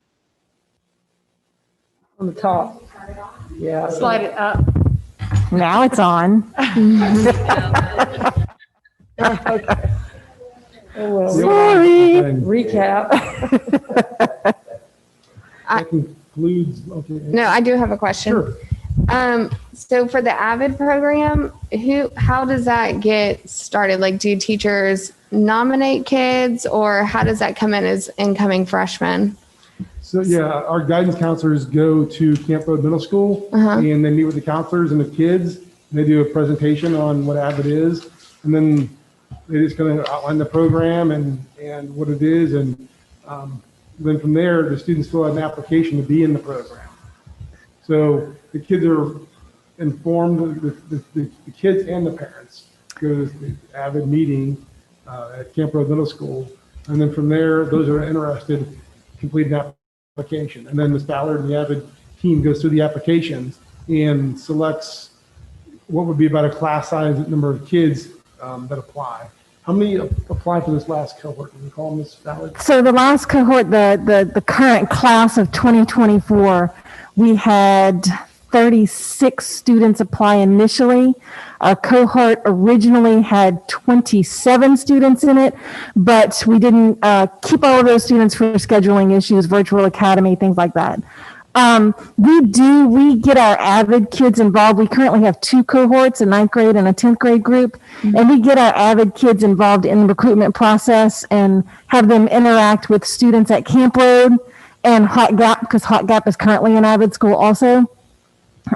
Speaker 3: On the top. Yeah.
Speaker 5: Slide it up.
Speaker 12: Now it's on.
Speaker 3: Sorry.
Speaker 1: And
Speaker 3: Recap.
Speaker 1: that concludes, okay.
Speaker 11: No, I do have a question.
Speaker 1: Sure.
Speaker 11: So for the AVID program, how does that get started? Like, do teachers nominate kids, or how does that come in as incoming freshmen?
Speaker 1: So yeah, our guidance counselors go to Camp Road Middle School and they meet with the counselors and the kids. And they do a presentation on what AVID is, and then they're just going to outline the program and what it is, and then from there, the students fill out an application to be in the program. So the kids are informed, the kids and the parents go to the AVID meeting at Camp Road Middle School, and then from there, those who are interested complete an application, and then Ms. Ballard and the AVID team goes through the applications and selects what would be about a class size number of kids that apply. How many apply for this last cohort? Can you call Ms. Ballard?
Speaker 12: So the last cohort, the current class of 2024, we had 36 students apply initially. Our cohort originally had 27 students in it, but we didn't keep all of those students for scheduling issues, virtual academy, things like that. We get our AVID kids involved. We currently have 2 cohorts, a 9th grade and a 10th grade group. And we get our AVID kids involved in the recruitment process and have them interact with students at Camp Road and Hot Gap, because Hot Gap is currently an AVID school also.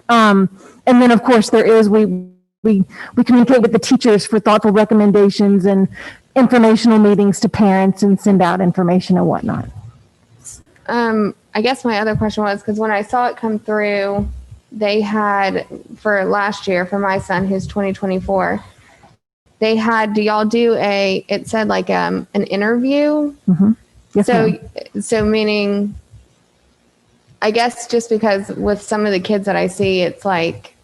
Speaker 12: And then of course we communicate with the teachers for thoughtful recommendations and informational meetings to parents and send out information and whatnot.
Speaker 11: I guess my other question was, because when I saw it come through, they had for last year for my son who's 2024, they had, do y'all do it said like an interview?
Speaker 12: Mm-hmm. Yes, ma'am.
Speaker 11: So meaning, I guess just because with some of the kids that I see, it's like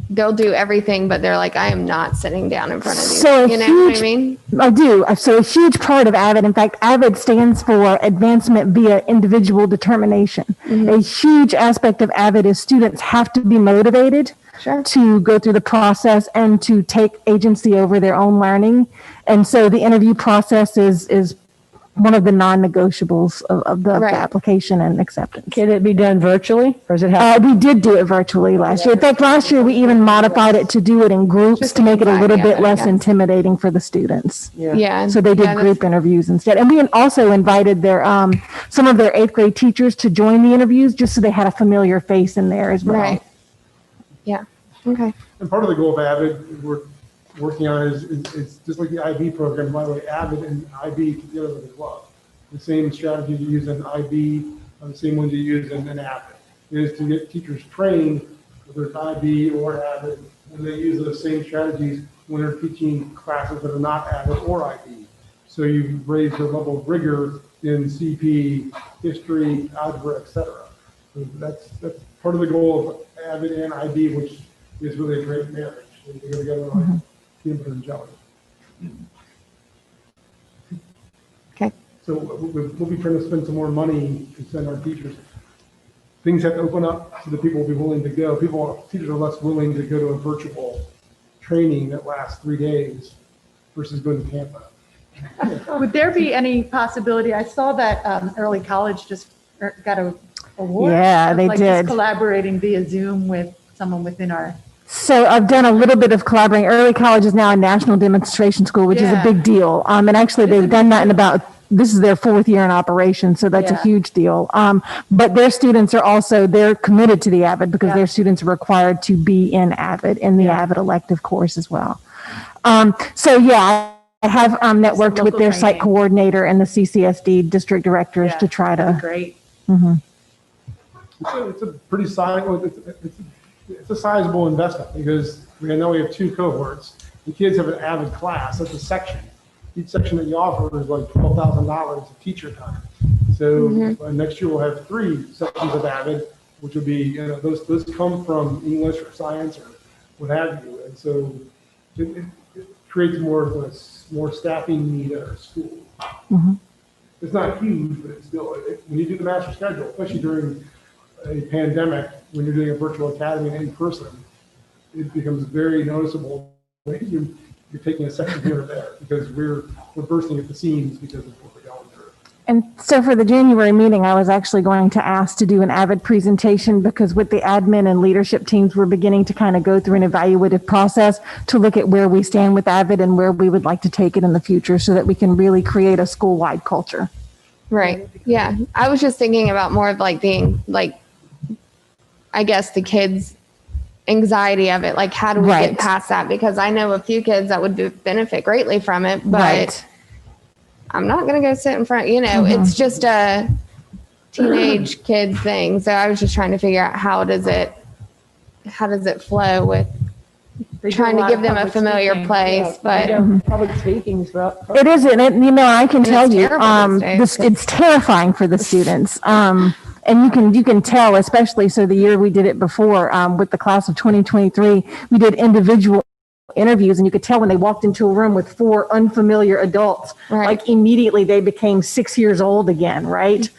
Speaker 11: they'll do everything, but they're like, I am not sitting down in front of you.
Speaker 12: So
Speaker 11: You know what I mean?
Speaker 12: I do. So a huge part of AVID, in fact, AVID stands for Advancement via Individual Determination.
Speaker 11: Mm-hmm.
Speaker 12: A huge aspect of AVID is students have to be motivated to go through the process and to take agency over their own learning. And so the interview process is one of the non-negotiables of the application and acceptance.
Speaker 3: Can it be done virtually, or does it have?
Speaker 12: We did do it virtually last year. In fact, last year we even modified it to do it in groups to make it a little bit less intimidating for the students.
Speaker 11: Yeah.
Speaker 12: So they did group interviews instead. And we also invited their some of their 8th grade teachers to join the interviews just so they had a familiar face in there as well.
Speaker 11: Right. Yeah. Okay.
Speaker 1: And part of the goal of AVID we're working on is just like the IB program. By the way, AVID and IB together with the club. The same strategies you use in IB are the same ones you use in AVID. It is to get teachers trained, whether it's IB or AVID, and they use those same strategies when they're teaching classes that are not AVID or IB. So you raise the level of rigor in CP, history, algebra, etc. So that's part of the goal of AVID and IB, which is really a great marriage. They go together like peanut butter and jelly.
Speaker 11: Okay.
Speaker 1: So we'll be trying to spend some more money to send our teachers. Things have to open up so that people will be willing to go. Teachers are less willing to go to a virtual training that lasts 3 days versus going to Tampa.
Speaker 5: Would there be any possibility, I saw that early college just got an award.
Speaker 12: Yeah,
Speaker 5: of,
Speaker 12: they
Speaker 5: like,
Speaker 12: did.
Speaker 5: Just collaborating via Zoom with someone within our.
Speaker 12: So I've done a little bit of collaborating. Early College is now a national demonstration school, which is a big deal. And actually they've done that in this is their 4th year in operation. So that's a huge deal. But their students are they're committed to the AVID because their students are required to be in AVID, in the AVID elective course as well. I have networked with their site coordinator and the CCSD district directors to try to.
Speaker 5: Great.
Speaker 12: Mm-hmm.
Speaker 1: It's a pretty sizable. It's a sizable investment because we know we have 2 cohorts. The kids have an AVID class. That's a section. Each section that you offer is like $12,000 of teacher time. So next year we'll have 3 sections of AVID, which would be those come from English or science or what have you. And so it creates more staffing need at our school.
Speaker 12: Mm-hmm.
Speaker 1: It's not huge, but it's still when you do the master schedule, especially during a pandemic, when you're doing a virtual academy in person, it becomes very noticeable when you're taking a section here or there because we're bursting at the seams because of what we're going through.
Speaker 12: And so for the January meeting, I was actually going to ask to do an AVID presentation because with the admin and leadership teams, we're beginning to kind of go through an evaluative process to look at where we stand with AVID and where we would like to take it in the future so that we can really create a school-wide culture.
Speaker 11: Right. Yeah. I was just thinking about more of like being like, I guess the kids' anxiety of it. Like, how do we get past that? Because I know a few kids that would benefit greatly from it, but I'm not going to go sit in front, it's just a teenage kid thing. So I was just trying to figure out how does it flow with trying to give them a familiar place, but
Speaker 3: public speaking is rough.
Speaker 12: It isn't. I can tell you,
Speaker 11: terrible these days.
Speaker 12: it's terrifying for the students. And you can tell, especially so the year we did it before with the class of 2023, we did individual interviews, and you could tell when they walked into a room with 4 unfamiliar adults, like immediately they became 6 years old again, right?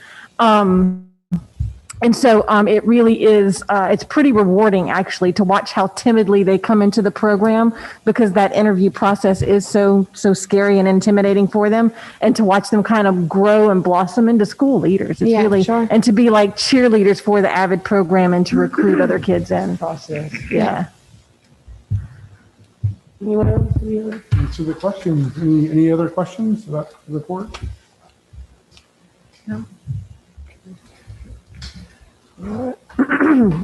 Speaker 12: And so it really is, it's pretty rewarding actually to watch how timidly they come into the program, because that interview process is so scary and intimidating for them, and to watch them kind of grow and blossom into school leaders. It's
Speaker 11: Yeah,
Speaker 12: really,
Speaker 11: sure.
Speaker 12: and to be like cheerleaders for the AVID program and to recruit other kids in.
Speaker 3: Process.
Speaker 12: Yeah.
Speaker 3: Anyone else? Any other?
Speaker 1: Answer the question. Any other questions about the report?
Speaker 3: All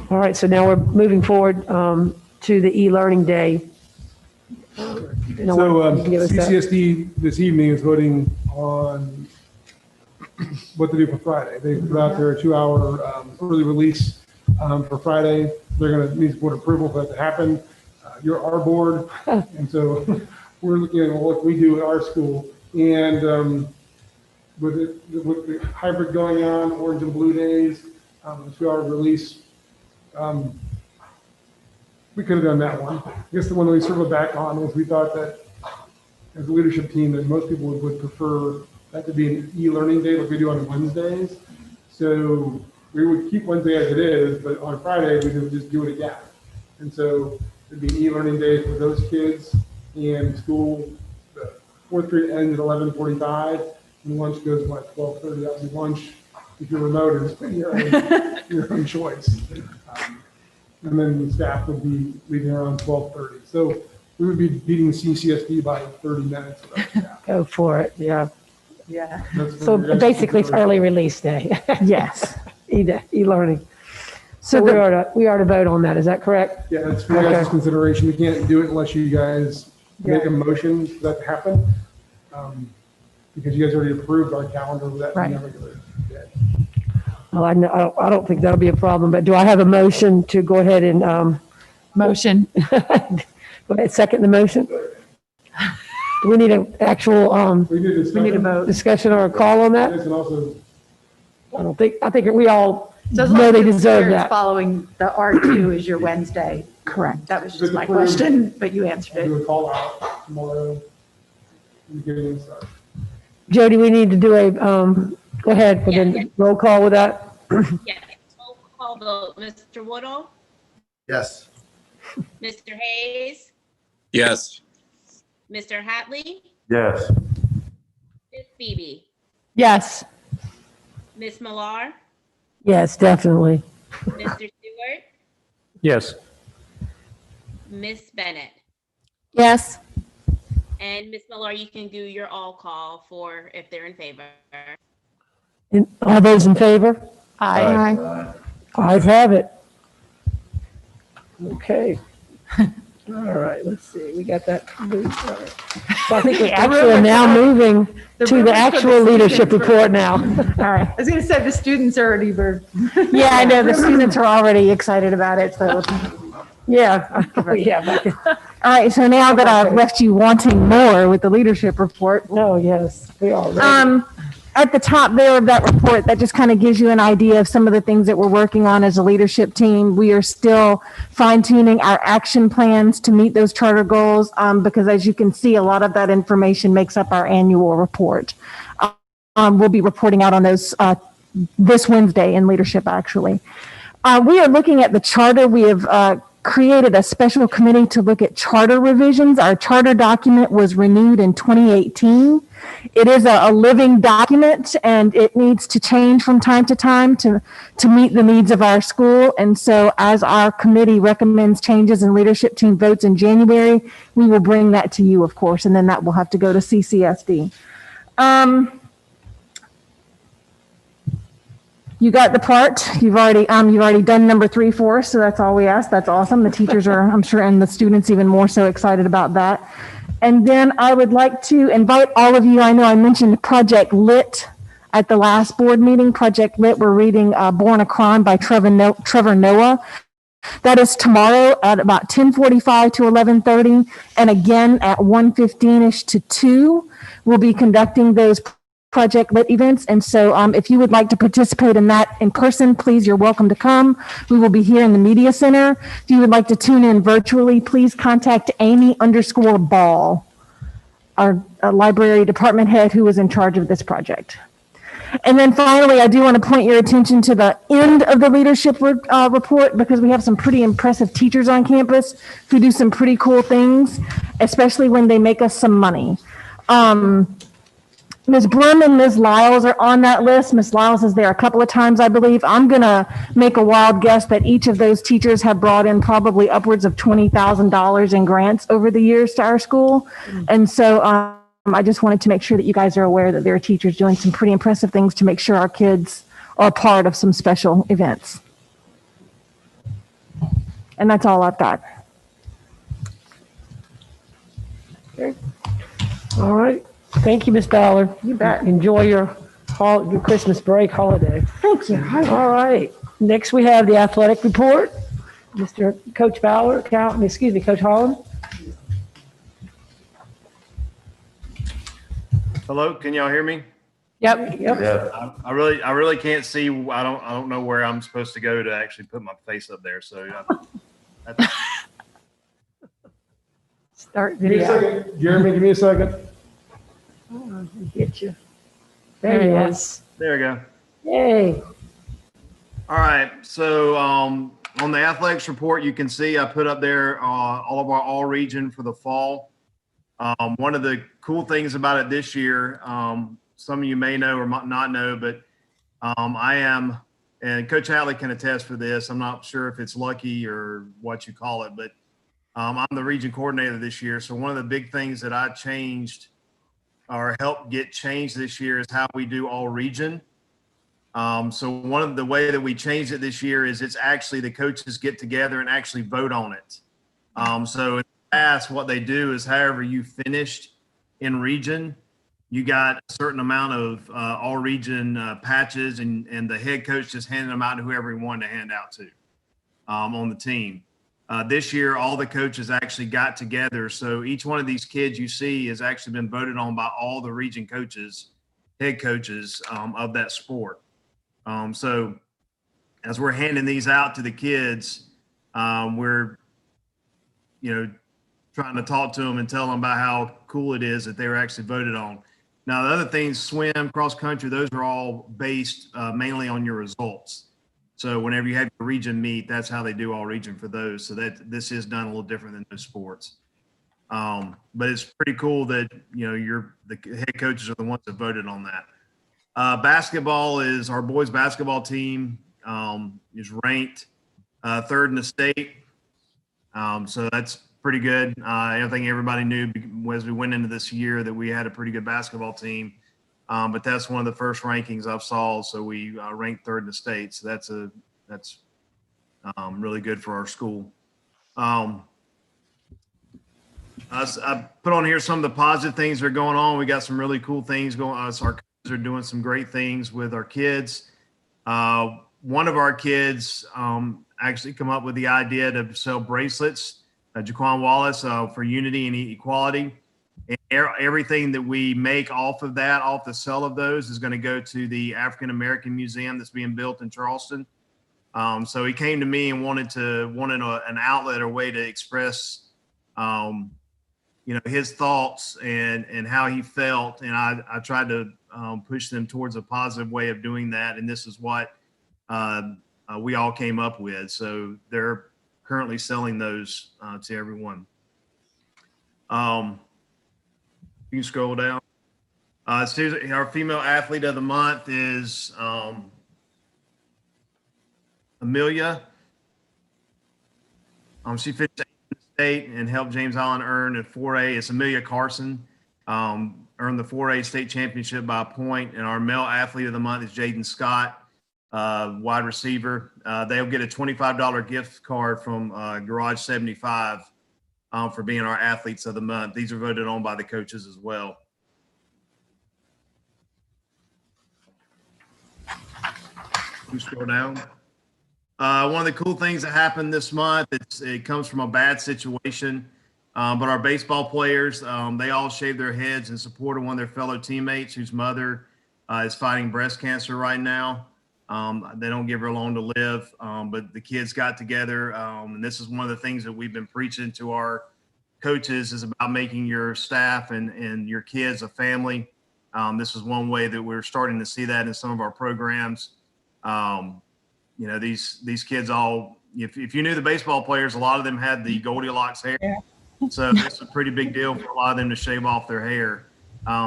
Speaker 3: right, so now we're moving forward to the e-learning day.
Speaker 1: So
Speaker 3: You can give us that.
Speaker 1: CCSD this evening is voting on what to do for Friday. They put out their 2-hour early release for Friday. They're going to need board approval for that to happen. You're our board, and so we're looking at what we do at our school. And with the hybrid going on, orange and blue days, the 2-hour release, we could have done that one. I guess the one that we circled back on was we thought that as a leadership team that most people would prefer that to be an e-learning day like we do on Wednesdays. So we would keep Wednesday as it is, but on Friday we would just do it again. And so it'd be an e-learning day for those kids, and school, the fourth period ends at 11:45, and lunch goes by 12:30. Obviously lunch, if you're remote, is your own choice. And then the staff would be leaving around 12:30. So we would be beating CCSD by 30 minutes. Without staff.
Speaker 3: Go for it, yeah.
Speaker 5: Yeah.
Speaker 3: So basically, it's early release day.
Speaker 12: Yes.
Speaker 3: E-learning.
Speaker 12: So
Speaker 3: So we are to vote on that, is that correct?
Speaker 1: Yeah, that's for your guys' consideration. We can't do it unless you guys make a motion for that to happen. Because you guys already approved our calendar with that being a regular day.
Speaker 3: Well, I don't think that'll be a problem, but do I have a motion to go ahead and,
Speaker 5: Motion.
Speaker 3: go ahead, second the motion? Do we need an actual,
Speaker 1: We need a vote.
Speaker 3: discussion or a call on that?
Speaker 1: And also,
Speaker 3: I think we all
Speaker 5: So as
Speaker 3: know
Speaker 5: long
Speaker 3: they
Speaker 5: as it's
Speaker 3: deserve
Speaker 5: clear it's
Speaker 3: that.
Speaker 5: following the R2 is your Wednesday.
Speaker 12: Correct.
Speaker 5: That was just my question, but you answered
Speaker 1: do
Speaker 5: it.
Speaker 1: a call out tomorrow. And get it started.
Speaker 3: Jody, we need to do a, go ahead with a roll call with that.
Speaker 2: Yes, roll call vote. Mr. Woodall,
Speaker 6: Yes.
Speaker 2: Mr. Hayes,
Speaker 8: Yes.
Speaker 2: Mr. Hatley,
Speaker 9: Yes.
Speaker 2: Ms. Phoebe,
Speaker 3: Yes.
Speaker 2: Ms. Millar,
Speaker 3: Yes, definitely.
Speaker 2: Mr. Stewart,
Speaker 6: Yes.
Speaker 2: Ms. Bennett.
Speaker 11: Yes.
Speaker 2: And Ms. Millar, you can do your all call for if they're in favor.
Speaker 3: And all those in favor?
Speaker 11: Aye.
Speaker 3: Ayes have it. Okay. All right, let's see, we got that. moved. All right. So I think we actually are now moving to the actual leadership report now.
Speaker 12: All right.
Speaker 5: I was going to say the students already were.
Speaker 12: Yeah, I know the students are already excited about it, so.
Speaker 3: Yeah, yeah.
Speaker 12: All right, so now that I've left you wanting more with the leadership report,
Speaker 3: No, yes, we are ready.
Speaker 12: at the top there of that report, that just kind of gives you an idea of some of the things that we're working on as a leadership team. We are still fine tuning our action plans to meet those charter goals, because as you can see, a lot of that information makes up our annual report. We'll be reporting out on those this Wednesday in leadership, actually. We are looking at the charter. We have created a special committee to look at charter revisions. Our charter document was renewed in 2018. It is a living document, and it needs to change from time to time to meet the needs of our school. And so as our committee recommends changes and leadership team votes in January, we will bring that to you, of course, and then that will have to go to CCSD. You got the part. You've already done number 3 for us, so that's all we asked. That's awesome. The teachers are, I'm sure, and the students even more so excited about that. And then I would like to invite all of you. I know I mentioned Project Lit at the last board meeting. Project Lit, we're reading Born a Crime by Trevor Noah. That is tomorrow at about 10:45 to 11:30, and again at 1:15ish to 2. We'll be conducting those Project Lit events. And so if you would like to participate in that in person, please, you're welcome to come. We will be here in the Media Center. If you would like to tune in virtually, please contact Amy_Ball, our library department head who is in charge of this project. And then finally, I do want to point your attention to the end of the leadership report, because we have some pretty impressive teachers on campus who do some pretty cool things, especially when they make us some money. Ms. Brum and Ms. Lyles are on that list. Ms. Lyles is there a couple of times, I believe. I'm going to make a wild guess that each of those teachers have brought in probably upwards of $20,000 in grants over the years to our school. And so I just wanted to make sure that you guys are aware that there are teachers doing some pretty impressive things to make sure our kids are part of some special events. And that's all I've got.
Speaker 3: All right. Thank you, Ms. Ballard.
Speaker 12: You bet.
Speaker 3: Enjoy your Christmas break holiday.
Speaker 12: Thank you.
Speaker 3: All right. Next, we have the athletic report. Coach Ballard, Coach Holland.
Speaker 6: Hello, can y'all hear me?
Speaker 3: Yep.
Speaker 9: Yeah.
Speaker 6: I really can't see. I don't know where I'm supposed to go to actually put my face up there. So
Speaker 3: Start
Speaker 1: Give me a
Speaker 3: video.
Speaker 1: second. Jeremy, give me a second.
Speaker 3: Get you. There he is.
Speaker 6: there we go.
Speaker 3: Yay.
Speaker 6: All right. So on the athletics report, you can see I put up there all of our all region for the fall. One of the cool things about it this year, some of you may know or might not know, but I am, and Coach Hatley can attest for this. I'm not sure if it's lucky or what you call it, but I'm the region coordinator this year. So one of the big things that I changed or helped get changed this year is how we do all region. So one of the way that we changed it this year is it's actually the coaches get together and actually vote on it. So in the past, what they do is however you finished in region, you got a certain amount of all region patches, and the head coach just handed them out to whoever he wanted to hand out to on the team. This year, all the coaches actually got together. So each one of these kids you see has actually been voted on by all the region coaches, head coaches of that sport. So as we're handing these out to the kids, we're, trying to talk to them and tell them about how cool it is that they were actually voted on. Now, the other things, swim, cross country, those are all based mainly on your results. So whenever you have your region meet, that's how they do all region for those. So that this is done a little different than those sports. But it's pretty cool that, the head coaches are the ones that voted on that. Basketball is our boys basketball team is ranked third in the state. So that's pretty good. I think everybody knew as we went into this year that we had a pretty good basketball team. But that's one of the first rankings I've saw. So we ranked third in the state. So that's really good for our school. I put on here some of the positive things that are going on. We got some really cool things going on. So our coaches are doing some great things with our kids. One of our kids actually come up with the idea to sell bracelets, Jaquan Wallace, for unity and equality. And everything that we make off of that, off the sale of those, is going to go to the African American Museum that's being built in Charleston. So he came to me and wanted an outlet or way to express, his thoughts and how he felt. And I tried to push them towards a positive way of doing that. And this is what we all came up with. So they're currently selling those to everyone. You can scroll down. Our female athlete of the month is Amelia. She finished in the state and helped James Island earn a 4A. It's Amelia Carson, earned the 4A state championship by a point. And our male athlete of the month is Jaden Scott, wide receiver. They'll get a $25 gift card from Garage 75 for being our athletes of the month. These are voted on by the coaches as well. You scroll down. One of the cool things that happened this month, it comes from a bad situation, but our baseball players, they all shaved their heads in support of one of their fellow teammates whose mother is fighting breast cancer right now. They don't give her long to live, but the kids got together, and this is one of the things that we've been preaching to our coaches is about making your staff and your kids a family. This is one way that we're starting to see that in some of our programs. You know, these kids all, if you knew the baseball players, a lot of them had the Goldilocks hair. So it's a pretty big deal for a lot of them to shave off their hair.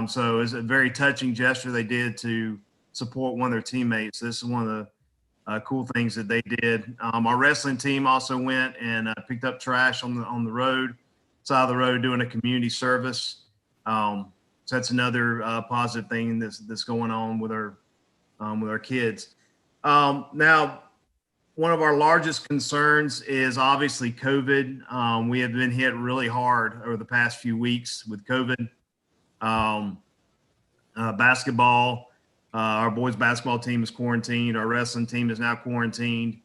Speaker 6: So it's a very touching gesture they did to support one of their teammates. This is one of the cool things that they did. Our wrestling team also went and picked up trash on the road, side of the road, doing a community service. So that's another positive thing that's going on with our kids. Now, one of our largest concerns is obviously COVID. We have been hit really hard over the past few weeks with COVID. Basketball, our boys basketball team is quarantined. Our wrestling team is now quarantined.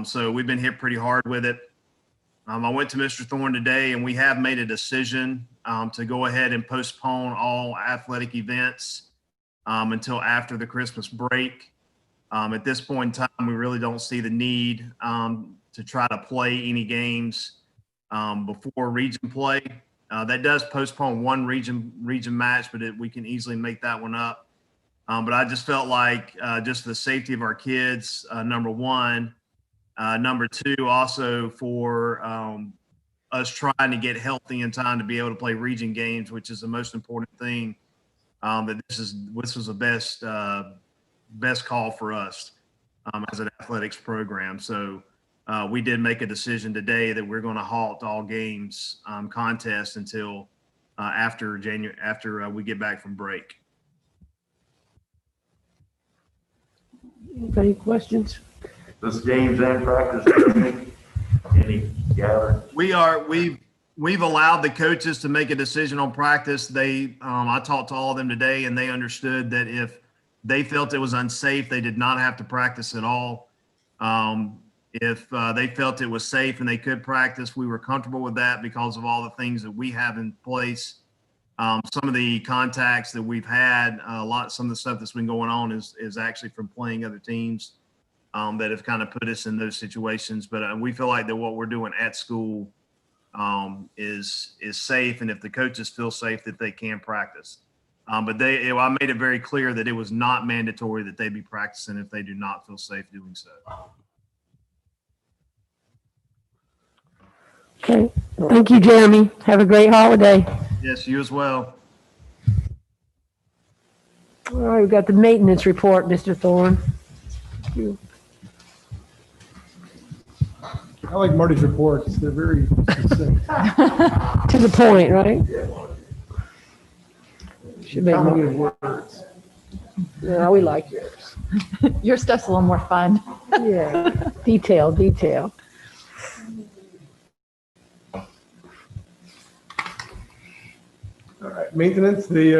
Speaker 6: So we've been hit pretty hard with it. I went to Mr. Thorne today, and we have made a decision to go ahead and postpone all athletic events until after the Christmas break. At this point in time, we really don't see the need to try to play any games before region play. That does postpone one region match, but we can easily make that one up. But I just felt like just for the safety of our kids, number one. Number two, also for us trying to get healthy in time to be able to play region games, which is the most important thing. That this was the best call for us as an athletics program. So we did make a decision today that we're going to halt all games contests until after we get back from break.
Speaker 3: Any questions?
Speaker 9: This games and practice, any gathering?
Speaker 6: We've allowed the coaches to make a decision on practice. I talked to all of them today, and they understood that if they felt it was unsafe, they did not have to practice at all. If they felt it was safe and they could practice, we were comfortable with that because of all the things that we have in place. Some of the contacts that we've had, some of the stuff that's been going on is actually from playing other teams that have kind of put us in those situations. But we feel like that what we're doing at school is safe, and if the coaches feel safe, that they can practice. But I made it very clear that it was not mandatory that they be practicing if they do not feel safe doing so.
Speaker 3: Okay. Thank you, Jeremy. Have a great holiday.
Speaker 6: Yes, you as well.
Speaker 3: All right, we've got the maintenance report, Mr. Thorne. Thank you.
Speaker 1: I like Marty's reports. They're very specific.
Speaker 3: To the point, right? Should make more.
Speaker 1: Complicated words.
Speaker 3: Yeah, we like yours.
Speaker 5: Your stuff's a little more fun.
Speaker 3: Yeah, detail.
Speaker 1: All right, maintenance, they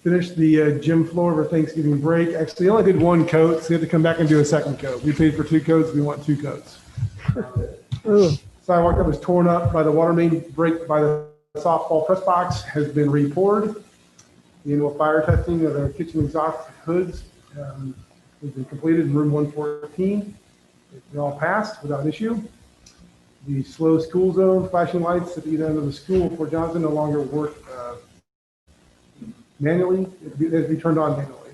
Speaker 1: finished the gym floor over Thanksgiving break. Actually, they only did one coat, so they had to come back and do a second coat. We paid for 2 coats, we want 2 coats. Sidewalk that was torn up by the water main break by the softball press box has been re-poured. The annual fire testing of the kitchen exhaust hoods has been completed in room 114. They all passed without issue. The slow school zone flashing lights at either end of the school for Johnson no longer work manually. They have to be turned on manually.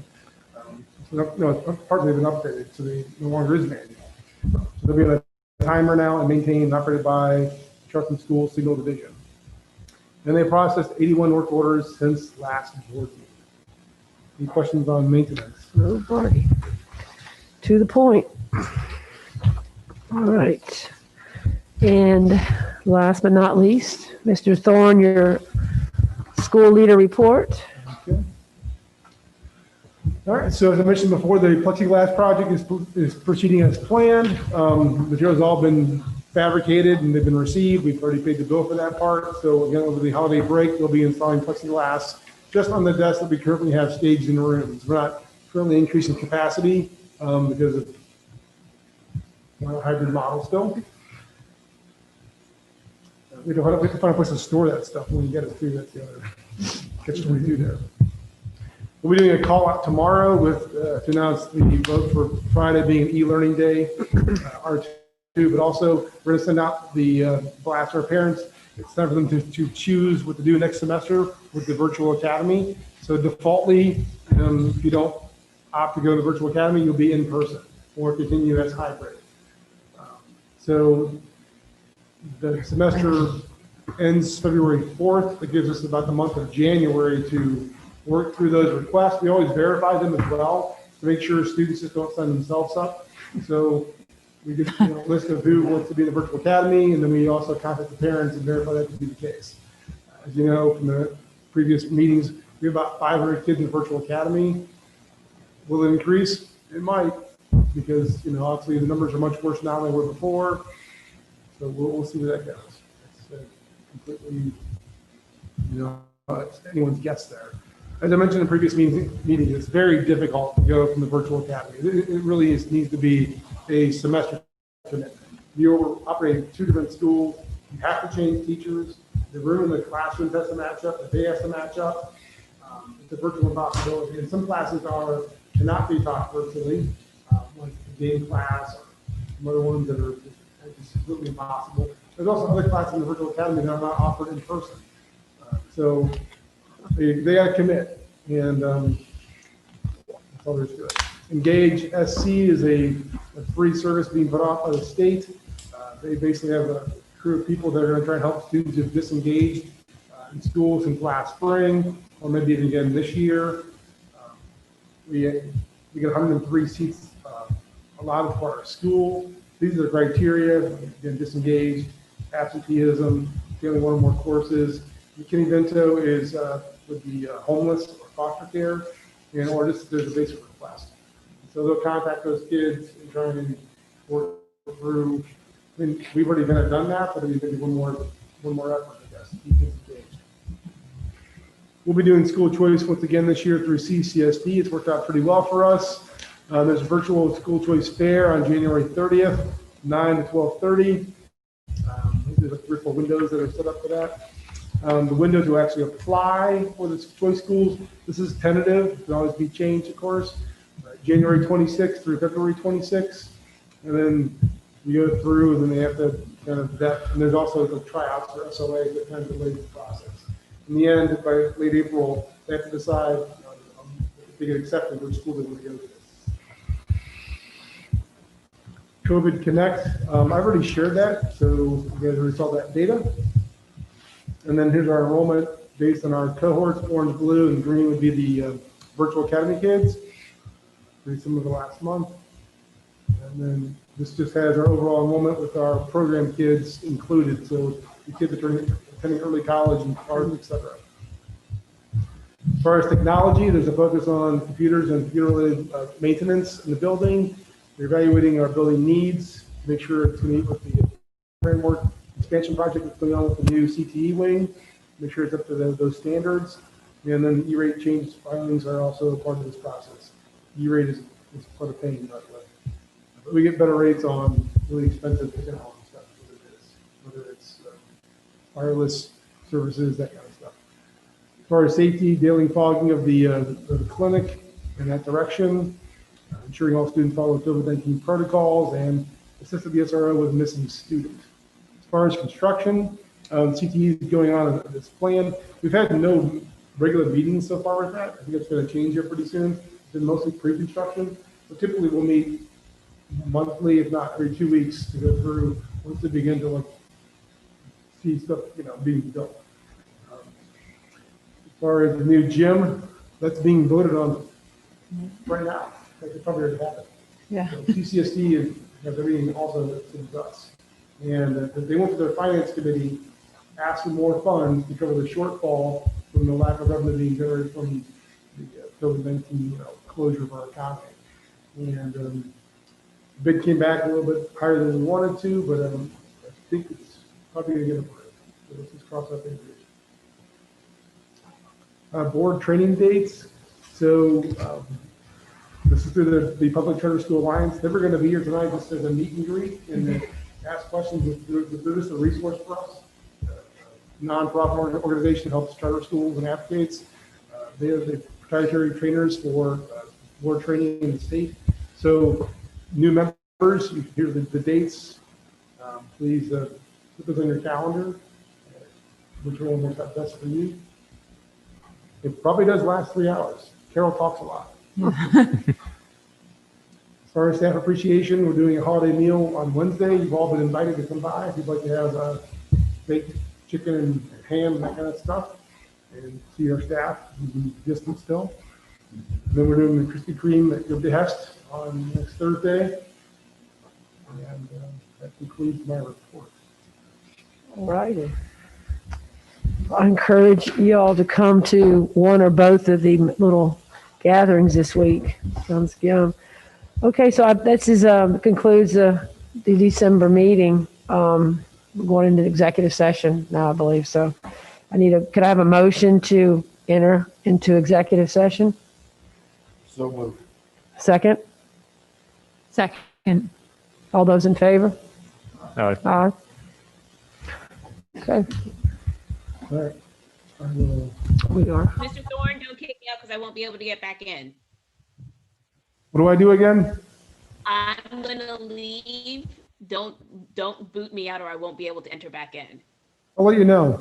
Speaker 1: No, partly they've been updated, so they no longer is manual. So they'll be on a timer now and maintained and operated by Charleston School Signal Division. And they processed 81 work orders since last board meeting. Any questions on maintenance?
Speaker 3: No party. To the point. All right. And last but not least, Mr. Thorne, your school leader report.
Speaker 1: Okay. All right, so as I mentioned before, the plexiglass project is proceeding as planned. Material's all been fabricated and they've been received. We've already paid the bill for that part. So again, over the holiday break, we'll be installing plexiglass just on the desks that we currently have staged in the rooms. We're not currently increasing capacity because of hybrid model still. We have to find a place to store that stuff when we get it through. That's the other catch-22 there. We'll be doing a call out tomorrow to announce the vote for Friday being an e-learning day, R2, but also we're going to send out the blast to our parents it's time for them to choose what to do next semester with the virtual academy. So defaultly, if you don't opt to go to the virtual academy, you'll be in person or continue as hybrid. So the semester ends February 4th. That gives us about the month of January to work through those requests. We always verify them as well to make sure students just don't sign themselves up. So we get a list of who wants to be in the virtual academy, and then we also contact the parents and verify that to be the case. As you know from the previous meetings, we have about 500 kids in the virtual academy. Will it increase? It might, because obviously the numbers are much worse now than they were before. So we'll see where that goes. It's completely, it's anyone's guess there. As I mentioned in previous meetings, it's very difficult to go from the virtual academy. It really needs to be a semester commitment. You're operating two different schools. You have to change teachers. The room in the classroom has to match up. The day has to match up. It's a virtual impossibility. And some classes cannot be taught virtually, like the game class or some other ones that are just completely impossible. There's also other classes in the virtual academy that are not offered in person. So they got to commit, and that's all there is to it. Engage SC is a free service being put off by the state. They basically have a crew of people that are going to try and help students who disengaged in school since last spring, or maybe even again this year. We get 103 seats allotted for our school. These are the criteria: again, disengaged, absenteeism, failing one or more courses. McKinney-Vento is would be homeless or foster care, or just there's a basic request. So they'll contact those kids and try and work through. I mean, we've already kind of done that, but we think one more effort, I guess, to keep kids engaged. We'll be doing school choice once again this year through CCSD. It's worked out pretty well for us. There's a virtual school choice fair on January 30th, 9 to 12:30. There's like 3 or 4 windows that are set up for that. The window to actually apply for the choice schools, this is tentative. It can always be changed, of course. January 26th through February 26th. And then you go through, and then they have to kind of vet. And there's also the tryouts for SOA that kind of delays the process. In the end, by late April, they have to decide if they get accepted which school they want to go to. COVID Connect, I've already shared that, so you guys already saw that data. And then here's our enrollment based on our cohorts. Orange, blue, and green would be the virtual academy kids. Pretty similar to last month. And then this just has our overall enrollment with our program kids included. So the kids that are attending early college and college, et cetera. As far as technology, there's a focus on computers and computer-related maintenance in the building. We're evaluating our building needs to make sure it's going to meet with the framework expansion project that's going on with the new CTE wing, make sure it's up to those standards. And then E-rate change filings are also a part of this process. E-rate is quite a pain, by the way. But we get better rates on really expensive technology stuff, whether it's wireless services, that kind of stuff. As far as safety, daily fogging of the clinic in that direction, ensuring all students follow COVID-19 protocols, and assisted the SRO with missing student. As far as construction, CTE is going on as planned. We've had no regular meetings so far with that. I think it's going to change here pretty soon. It's been mostly pre-construction. But typically we'll meet monthly, if not every 2 weeks, to go through once they begin to see stuff, being built. As far as the new gym, that's being voted on right now. It probably already happened.
Speaker 5: Yeah.
Speaker 1: So CCSD has everything also that's us. And they went to their finance committee, asked for more funds to cover the shortfall from the lack of revenue being generated from the COVID-19 closure of our economy. And the bid came back a little bit higher than we wanted to, but I think it's probably going to get approved. So let's just cross that bridge. Board training dates. So this is through the Public Charter School Alliance. They were going to be here tonight just as a meet and greet and ask questions. They're just a resource for us. Non-profit organization helps charter schools and advocates. They have the proprietary trainers for board training in the state. So new members, here's the dates. Please put those on your calendar. which one works out best for you. It probably does last 3 hours. Carol talks a lot. As far as staff appreciation, we're doing a holiday meal on Wednesday. You've all been invited to come by if you'd like to have baked chicken and ham and that kind of stuff, and see our staff who's in distance still. Then we're doing the Krispy Kreme at your behest on next Thursday. And that concludes my report.
Speaker 3: All righty. I encourage you all to come to one or both of the little gatherings this week. Sounds good. Okay, so this is concludes the December meeting. We're going into executive session now, I believe. So could I have a motion to enter into executive session?
Speaker 9: So moved.
Speaker 3: Second?
Speaker 5: Second.
Speaker 3: All those in favor?
Speaker 13: Aye.
Speaker 3: Aye. Okay,
Speaker 1: All right. I will,
Speaker 3: we are.
Speaker 2: Mr. Thorne, don't kick me out because I won't be able to get back in.
Speaker 1: what do I do again?
Speaker 2: I'm gonna leave. Don't boot me out or I won't be able to enter back in.
Speaker 1: I'll let you know.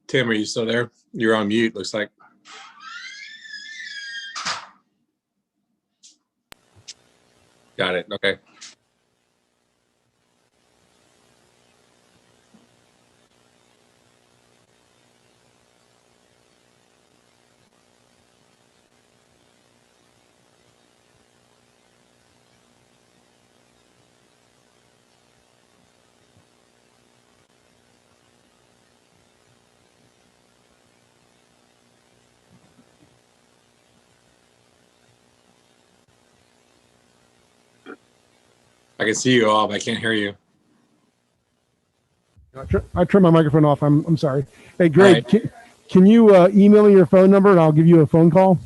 Speaker 8: Tim, are you still there? You're on mute, looks like. Got it. Okay. I can see you all, but I can't hear you.
Speaker 1: I turned my microphone off. I'm sorry. Hey, Greg,
Speaker 8: All right.
Speaker 1: can you email me your phone number and I'll give you a phone call?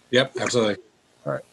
Speaker 8: Yep, absolutely.
Speaker 1: All right.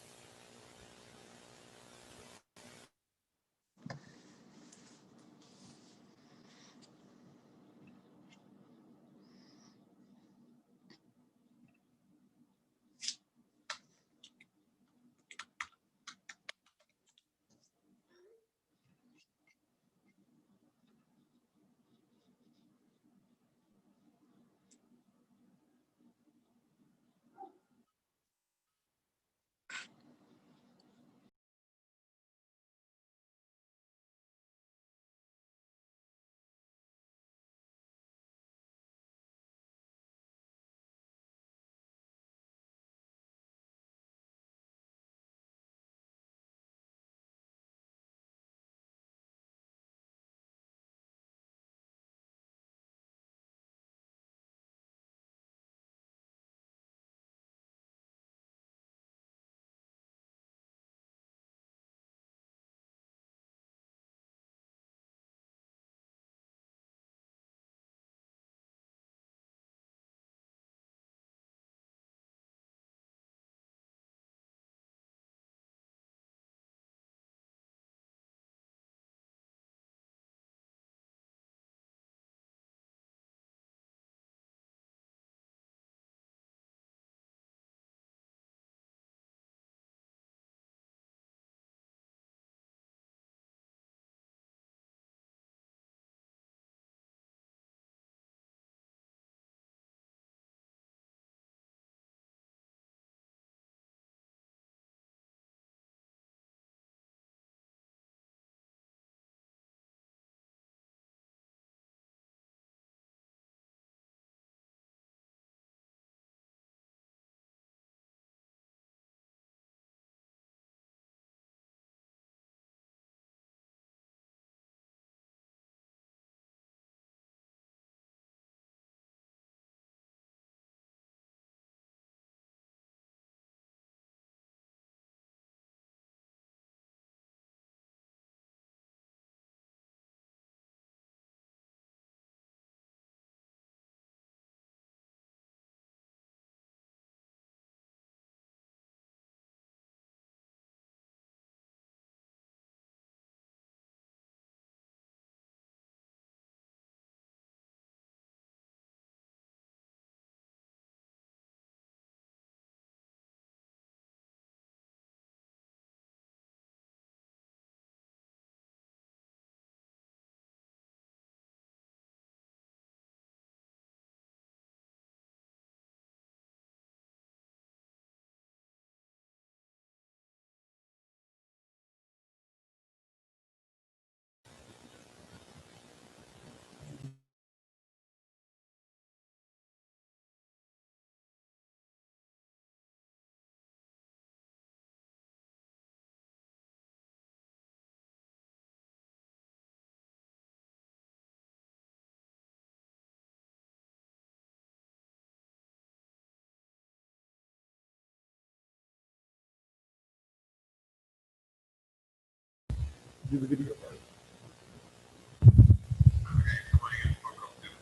Speaker 1: do the video part.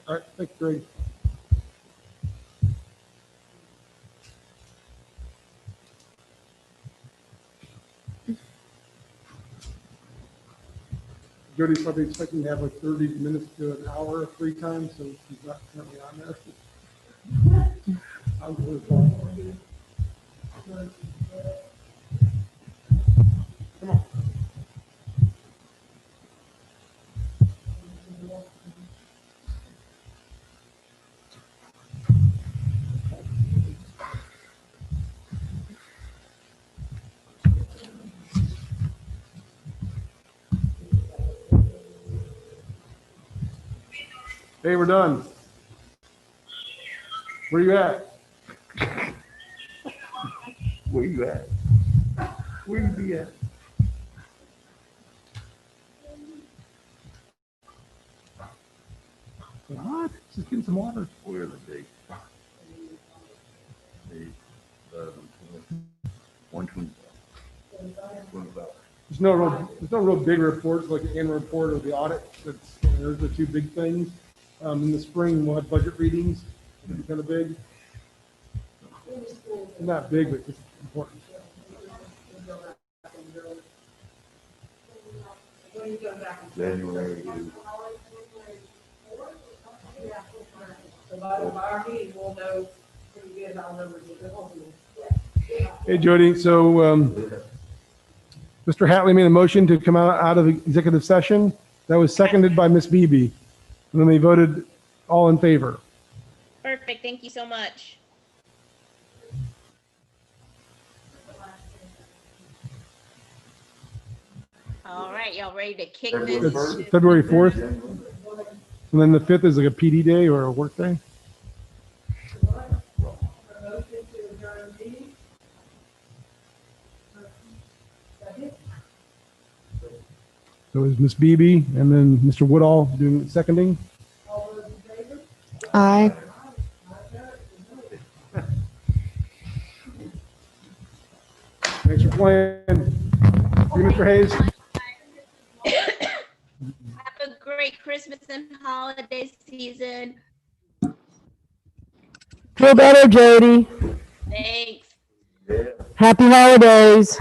Speaker 1: All right, thanks, Greg. Jody's probably expecting to have like 30 minutes to an hour of free time, so she's not currently on there. I'm going to call. Come on. Hey, we're done. Where you at? Where you at? Where you be at? What? Just getting some water.
Speaker 9: Where the date? The 120.
Speaker 1: There's no real big reports like the annual report or the audit. That's, those are the two big things. In the spring, we'll have budget readings. It'll be kind of big. Not big, but just important.
Speaker 9: January.
Speaker 10: So by our meeting, we'll know pretty good how numbers are going.
Speaker 1: Hey, Jody. So, Mr. Hatley made a motion to come out of the executive session. That was seconded by Ms. Beebe. And then they voted all in favor.
Speaker 2: Perfect. Thank you so much. All right, y'all ready to kick this?
Speaker 1: It's February 4th. And then the 5th is like a PD day or a work day. So it was Ms. Beebe and then Mr. Woodall doing seconding.
Speaker 11: Aye.
Speaker 1: Thanks for playing. See you, Mr. Hayes.
Speaker 2: Have a great Christmas and holiday season.
Speaker 3: Feel better, Jody.
Speaker 2: Thanks.
Speaker 3: Happy holidays.